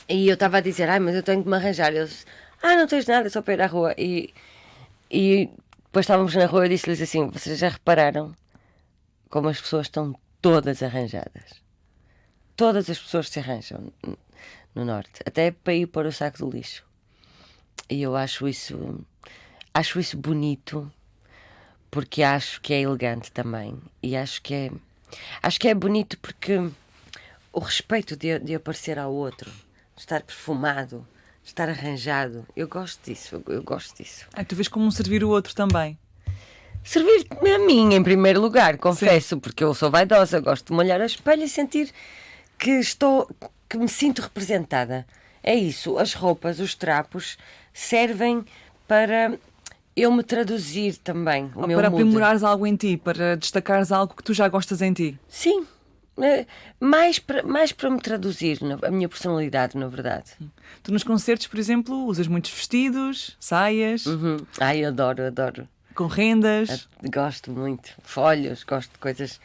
E eu estava a dizer: mas eu tenho que me arranjar. Eles: não tens nada, é só para ir à rua. E depois estávamos na rua e eu disse-lhes assim: vocês já repararam como as pessoas estão todas arranjadas? Todas as pessoas se arranjam no Norte, até para ir para o saco do lixo. E eu acho isso bonito, porque acho que é elegante também. E acho que é bonito porque o respeito de aparecer ao outro, de estar perfumado, de estar arranjado, eu gosto disso. Tu vês como servir o outro também. Servir-me a mim em primeiro lugar, confesso. Sim. Porque eu sou vaidosa, gosto de me olhar ao espelho e sentir que me sinto representada. É isso, as roupas, os trapos servem para eu me traduzir também. Ou para aprimorares algo em ti, para destacares algo que tu já gostas em ti. Sim, mais para me traduzir a minha personalidade, na verdade. Tu nos concertos, por exemplo, usas muitos vestidos, saias. Ai, adoro. Com rendas. Gosto muito. Folhos, gosto de coisas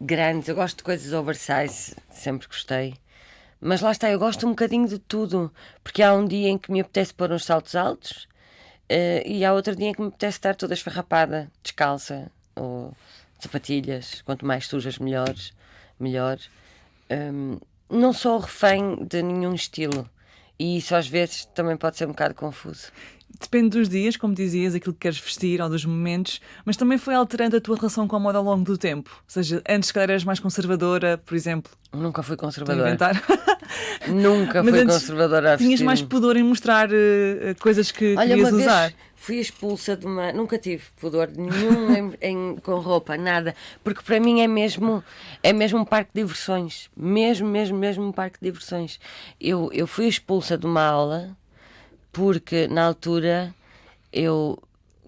grandes. Eu gosto de coisas oversize, sempre gostei. Mas lá está, eu gosto um bocadinho de tudo. Porque há um dia em que me apetece pôr uns saltos altos, e há outro dia em que me apetece estar toda esfarrapada, descalça, ou sapatilhas. Quanto mais sujas, melhor. Não sou refém de nenhum estilo. E isso às vezes também pode ser um bocado confuso. Depende dos dias, como dizias, aquilo que queres vestir ou dos momentos, mas também foi alterando a tua relação com a moda ao longo do tempo. Ou seja, antes que eras mais conservadora, por exemplo. Nunca fui conservadora. Nunca fui conservadora a tinhas mais pudor em mostrar coisas que querias usar. Vez fui expulsa de uma... Nunca tive pudor nenhum com roupa, nada. Porque para mim é mesmo um parque de diversões. Mesmo um parque de diversões. Eu fui expulsa de uma aula porque na altura eu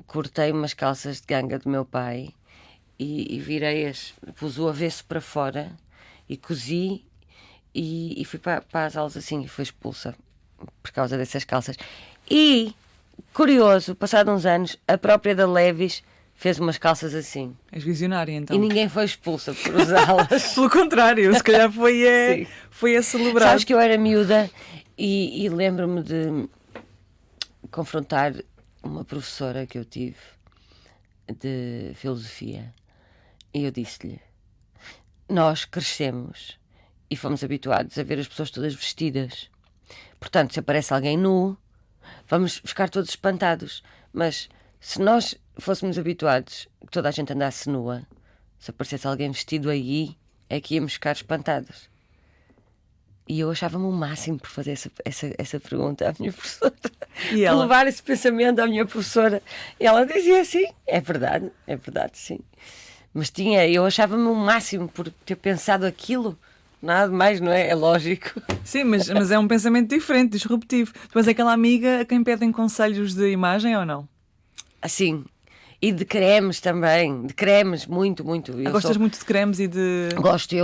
cortei umas calças de ganga do meu pai e virei-as, pus o avesso para fora e cozi e fui para as aulas assim e fui expulsa por causa dessas calças. E, curioso, passados uns anos, a própria da Levi's fez umas calças assim. És visionária, então. E ninguém foi expulsa por usá-las. Pelo contrário, se calhar foi a celebrar. Sabes que eu era miúda e lembro-me de confrontar uma professora que eu tive de filosofia e eu disse-lhe: nós crescemos e fomos habituados a ver as pessoas todas vestidas, portanto, se aparece alguém nu, vamos ficar todos espantados. Mas se nós fôssemos habituados que toda a gente andasse nua, se aparecesse alguém vestido aí, é que íamos ficar espantados. E eu achava-me o máximo por fazer essa pergunta à minha professora. E ela? Por levar esse pensamento à minha professora. E ela dizia assim: é verdade, sim. Mas eu achava-me o máximo por ter pensado aquilo. Nada mais, não é? É lógico. Sim, mas é um pensamento diferente, disruptivo. Tu és aquela amiga a quem pedem conselhos de imagem ou não? Assim. E de cremes também. De cremes, muito. Gostas muito de cremes e de... Gosto,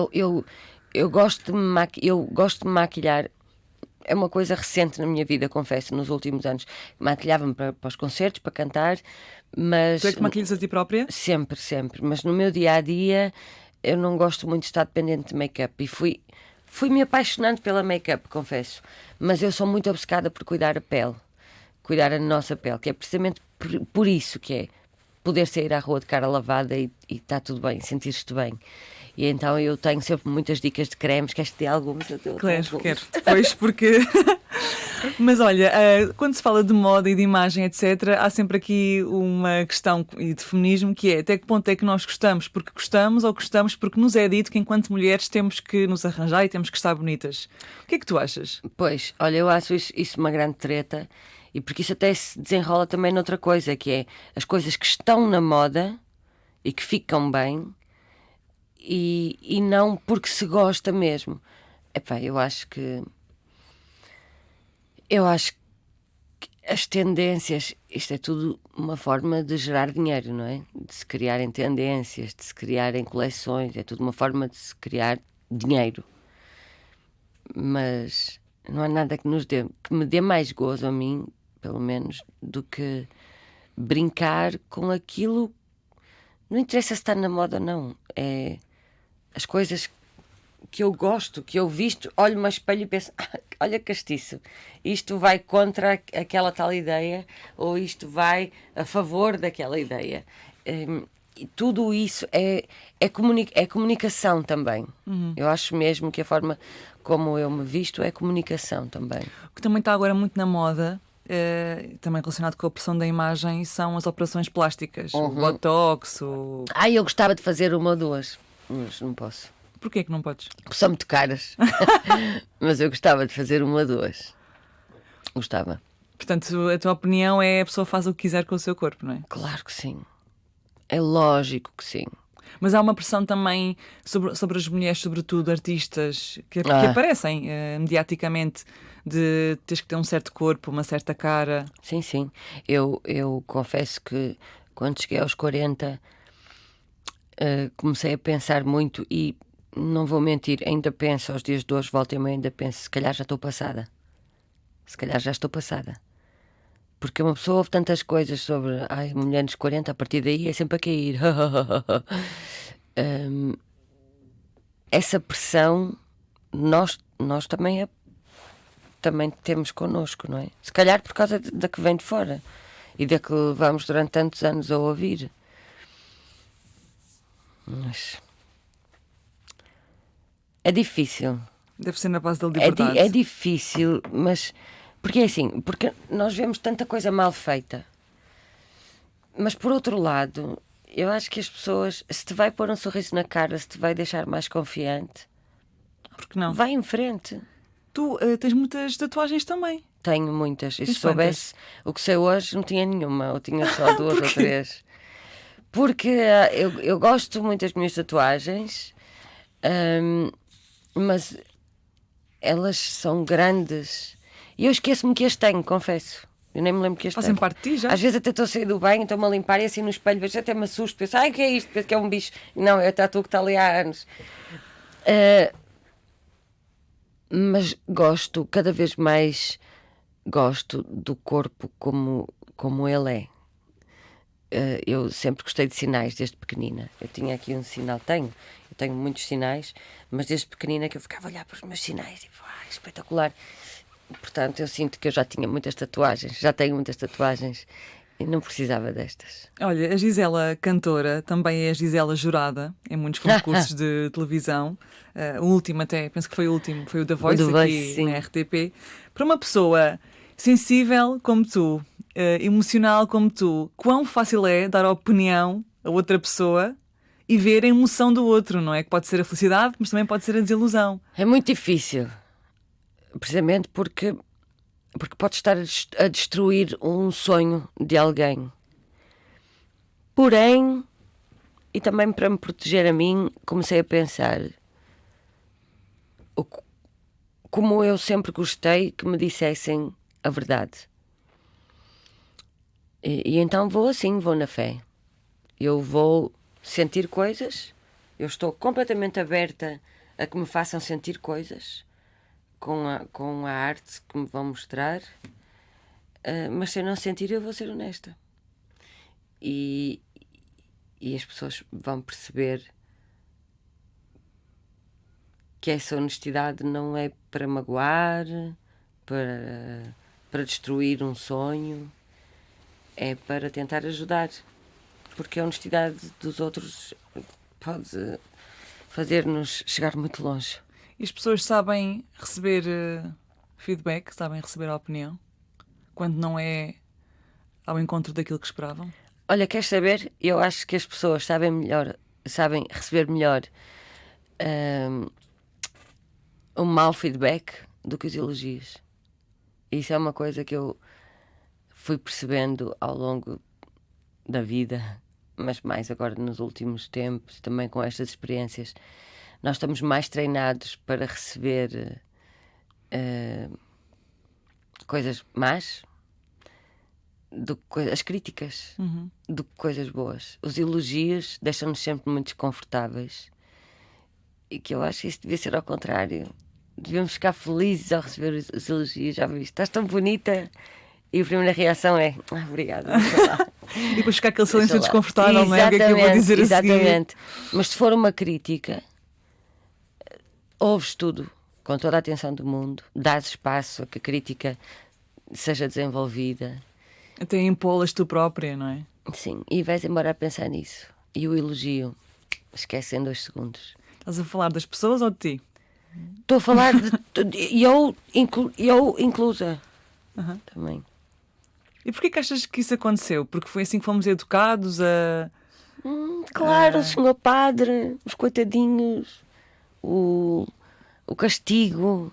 eu gosto de me maquilhar. É uma coisa recente na minha vida, confesso, nos últimos anos. Maquilhava-me para os concertos, para cantar, mas... Tu é que maquilhas a ti própria? Sempre. Mas no meu dia-a-dia eu não gosto muito de estar dependente de make-up. E fui me apaixonando pela make-up, confesso. Mas eu sou muito obcecada por cuidar a pele. Cuidar a nossa pele, que é precisamente por isso que é poder sair à rua de cara lavada e está tudo bem, sentir-te bem. E então eu tenho sempre muitas dicas de cremes. Queres ter algumas? Quero. Depois, porque... Mas olha, quando se fala de moda e de imagem, etc., há sempre aqui uma questão e de feminismo, que é até que ponto é que nós gostamos porque gostamos ou gostamos porque nos é dito que enquanto mulheres temos que nos arranjar e temos que estar bonitas. O que é que tu achas? Pois, olha, eu acho isso uma grande treta, e porque isso até se desenrola também noutra coisa, que é as coisas que estão na moda e que ficam bem e não porque se gosta mesmo. Epá, eu acho que as tendências, isto é tudo uma forma de gerar dinheiro, não é? De se criarem tendências, de se criarem coleções, é tudo uma forma de se criar dinheiro. Mas não há nada que me dê mais gozo a mim, pelo menos, do que brincar com aquilo. Não interessa se está na moda ou não. É as coisas que eu gosto, que eu visto, olho-me ao espelho e penso: olha castiço, isto vai contra aquela tal ideia, ou isto vai a favor daquela ideia. E tudo isso é comunicação também. Eu acho mesmo que a forma como eu me visto é comunicação também. O que também está agora muito na moda, também relacionado com a pressão da imagem, são as operações plásticas. O botox, eu gostava de fazer uma ou duas, mas não posso. Porquê que não podes? Porque são muito caras. Mas eu gostava de fazer uma ou duas. Gostava. Portanto, a tua opinião é a pessoa faz o que quiser com o seu corpo, não é? Claro que sim. É lógico que sim. Mas há uma pressão também sobre as mulheres, sobretudo artistas, que aparecem mediaticamente, de teres que ter um certo corpo, uma certa cara. Sim. Eu confesso que quando cheguei aos 40 comecei a pensar muito e não vou mentir, ainda penso aos dias de hoje, volta e meia, ainda penso, se calhar já estou passada. Porque uma pessoa ouve tantas coisas sobre mulher nos 40, a partir daí é sempre a cair. Essa pressão nós também temos connosco, não é? Se calhar por causa da que vem de fora e da que levamos durante tantos anos a ouvir. Mas é difícil. Deve ser na base da liberdade. É difícil, mas... Porque é assim, porque nós vemos tanta coisa mal feita. Mas por outro lado, eu acho que as pessoas, se te vai pôr um sorriso na cara, se te vai deixar mais confiante, porque não? Vai em frente. Tu tens muitas tatuagens também. Tenho muitas. E se soubesse o que sei hoje, não tinha nenhuma. Ou tinha só duas ou três. Porque eu gosto muito das minhas tatuagens, mas elas são grandes. E eu esqueço-me que as tenho, confesso. Eu nem me lembro que este Fazem parte de ti já? Às vezes até estou a sair do banho, estou-me a limpar e assim no espelho vejo, até me assusto, penso, ai, o que é isto? Penso que é um bicho. Não, é a tatu que está ali há anos. Mas gosto, cada vez mais gosto do corpo como ele é. Eu sempre gostei de sinais desde pequenina. Eu tinha aqui um sinal, eu tenho muitos sinais, mas desde pequenina que eu ficava a olhar para os meus sinais e espetacular. Portanto, eu sinto que eu já tinha muitas tatuagens, já tenho muitas tatuagens e não precisava destas. Olha, a Gisela cantora também é a Gisela jurada em muitos concursos de televisão. O último até, penso que foi o último, foi o The Voice, aqui sim. na RTP. Para uma pessoa sensível como tu, emocional como tu, quão fácil é dar opinião a outra pessoa e ver a emoção do outro, não é? Que pode ser a felicidade, mas também pode ser a desilusão. É muito difícil, precisamente porque pode estar a destruir um sonho de alguém. Porém, e também para me proteger a mim, comecei a pensar como eu sempre gostei que me dissessem a verdade. E então vou na fé. Eu vou sentir coisas, eu estou completamente aberta a que me façam sentir coisas com a arte que me vão mostrar, mas se eu não sentir, eu vou ser honesta. E as pessoas vão perceber que essa honestidade não é para magoar, para destruir um sonho, é para tentar ajudar, porque a honestidade dos outros pode fazer-nos chegar muito longe. E as pessoas sabem receber feedback, sabem receber a opinião, quando não é ao encontro daquilo que esperavam? Olha, queres saber? Eu acho que as pessoas sabem receber melhor um mau feedback do que os elogios. Isso é uma coisa que eu fui percebendo ao longo da vida, mas mais agora nos últimos tempos, também com estas experiências. Nós estamos mais treinados para receber coisas más do que as críticas, do que coisas boas. Os elogios deixam-nos sempre muito desconfortáveis e que eu acho que isso devia ser ao contrário. Devíamos ficar felizes ao receber os elogios. Já viste, estás tão bonita. E a primeira reação é obrigada. E depois ficar aquele silêncio desconfortável, não é? O que é que eu vou dizer a seguir? Exatamente. Mas se for uma crítica, ouves tudo com toda a atenção do mundo, dás espaço a que a crítica seja desenvolvida. Até impô-las tu própria, não é? Sim, e vais embora a pensar nisso. E o elogio, esquece em 2 segundos. Estás a falar das pessoas ou de ti? Estou a falar de eu inclusa também. E porquê que achas que isso aconteceu? Porque foi assim que fomos educados a... Claro, o senhor padre, os coitadinhos, o castigo.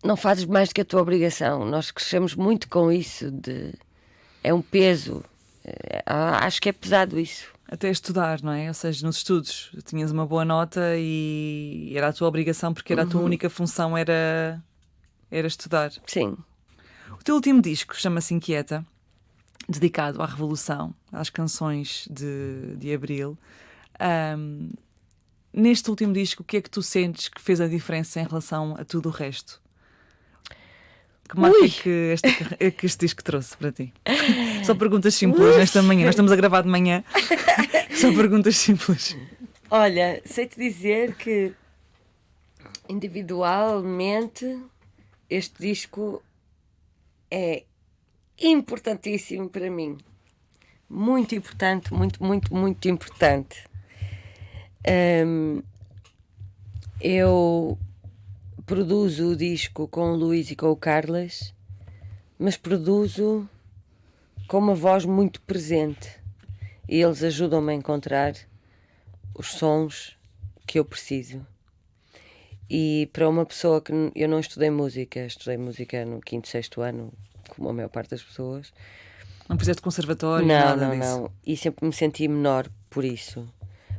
Não fazes mais do que a tua obrigação. Nós crescemos muito com isso. É um peso. Acho que é pesado isso. Até estudar, não é? Ou seja, nos estudos tinhas uma boa nota e era a tua obrigação, porque era a tua única função, era estudar. Sim. O teu último disco chama-se Inquieta, dedicado à Revolução, às canções de Abril. Neste último disco, o que é que tu sentes que fez a diferença em relação a tudo o resto? Que marca é que este disco trouxe para ti? Só perguntas simples nesta manhã. Nós estamos a gravar de manhã. Só perguntas simples. Olha, sei-te dizer que individualmente este disco é importantíssimo para mim. Muito importante, muito, muito, muito importante. Eu produzo o disco com o Luís e com o Carlos, mas produzo com uma voz muito presente e eles ajudam-me a encontrar os sons que eu preciso. E para uma pessoa que eu não estudei música no 5º, 6º ano, como a maior parte das pessoas. Não fizeste conservatório? Não. E sempre me senti menor por isso.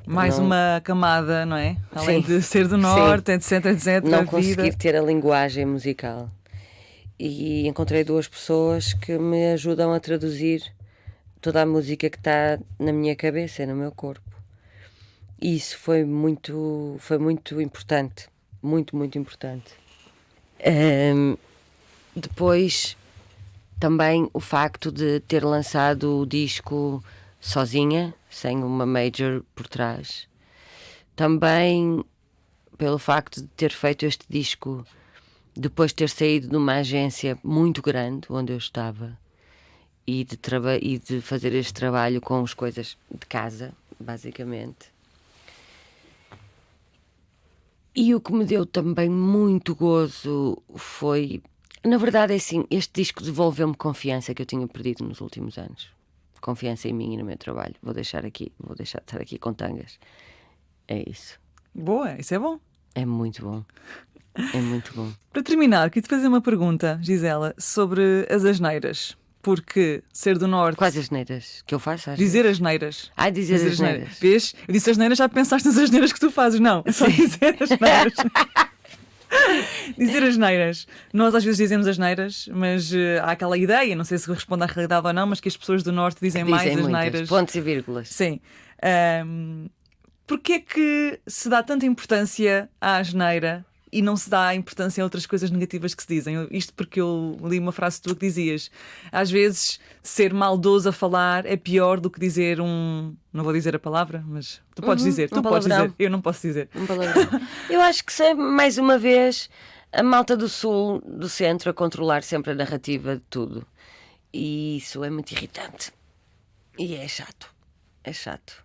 Mais não, uma camada, não é? Além sim, de ser do norte, etc, etc, não a vida. conseguir ter a linguagem musical. E encontrei duas pessoas que me ajudam a traduzir toda a música que está na minha cabeça e no meu corpo. E isso foi muito importante. Muito, muito importante. Depois, também o facto de ter lançado o disco sozinha, sem uma major por trás. Também pelo facto de ter feito este disco depois de ter saído de uma agência muito grande onde eu estava e de fazer este trabalho com as coisas de casa, basicamente. E o que me deu também muito gozo foi, na verdade é assim, este disco devolveu-me confiança que eu tinha perdido nos últimos anos. Confiança em mim e no meu trabalho. Vou deixar de estar aqui com tangas. É isso. Boa, isso é bom. É muito bom. É muito bom. Para terminar, queria-te fazer uma pergunta, Gisela, sobre as asneiras. Porque ser do norte. Quais asneiras que eu faço? Dizer asneiras. Ai, dizer asneiras. Vês? Eu disse asneiras, já pensaste nas asneiras que tu fazes? Não, é só dizer asneiras. Dizer asneiras. Nós às vezes dizemos asneiras, mas há aquela ideia, não sei se corresponde à realidade ou não, mas que as pessoas do norte dizem mais Dizem asneiras. muitas, pontos e vírgulas. Sim. Porquê é que se dá tanta importância à asneira e não se dá importância a outras coisas negativas que se dizem? Isto porque eu li uma frase tua que dizias: às vezes ser maldoso a falar é pior do que dizer um... Não vou dizer a palavra, mas tu podes dizer. Tu podes dizer. Eu não posso dizer. Eu acho que sei, mais uma vez, a malta do sul, do centro, a controlar sempre a narrativa de tudo. E isso é muito irritante. E é chato. É chato.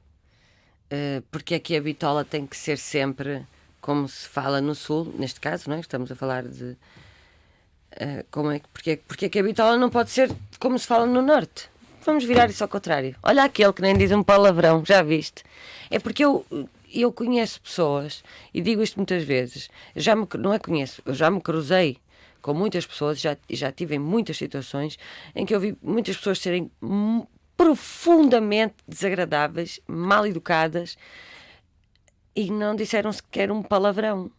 Porque é que a bitola tem que ser sempre como se fala no sul, neste caso, não é? Estamos a falar de porque é que a bitola não pode ser como se fala no norte? Vamos virar isso ao contrário. Olha aquele que nem diz um palavrão, já viste? É porque eu conheço pessoas, e digo isto muitas vezes, eu já me cruzei com muitas pessoas, já tive em muitas situações em que eu vi muitas pessoas serem profundamente desagradáveis, mal educadas, e não disseram sequer um palavrão.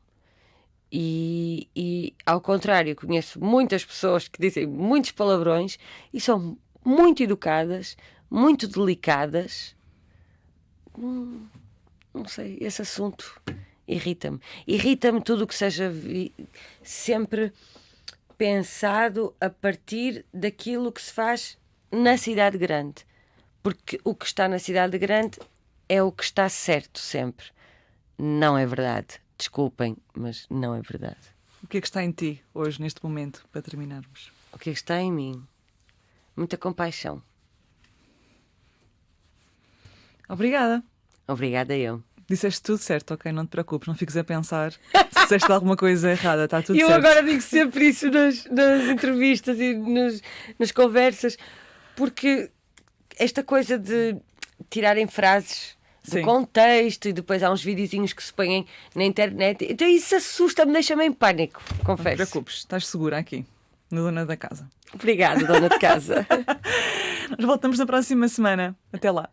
E ao contrário, conheço muitas pessoas que dizem muitos palavrões e são muito educadas, muito delicadas. Não sei, esse assunto irrita-me. Irrita-me tudo o que seja sempre pensado a partir daquilo que se faz na cidade grande. Porque o que está na cidade grande é o que está certo sempre. Não é verdade. Desculpem, mas não é verdade. O que é que está em ti hoje, neste momento, para terminarmos? O que é que está em mim? Muita compaixão. Obrigada. Obrigada eu. Disseste tudo certo, ok? Não te preocupes, não fiques a pensar se disseste alguma coisa errada, está tudo Eu certo. agora digo sempre isso nas entrevistas e nas conversas, porque esta coisa de tirarem frases do contexto e depois há uns videozinhos que se põem na internet, então isso assusta-me, deixa-me em pânico, confesso. Não te preocupes, estás segura aqui, na dona da casa. Obrigada, dona de casa. Nós voltamos na próxima semana. Até lá.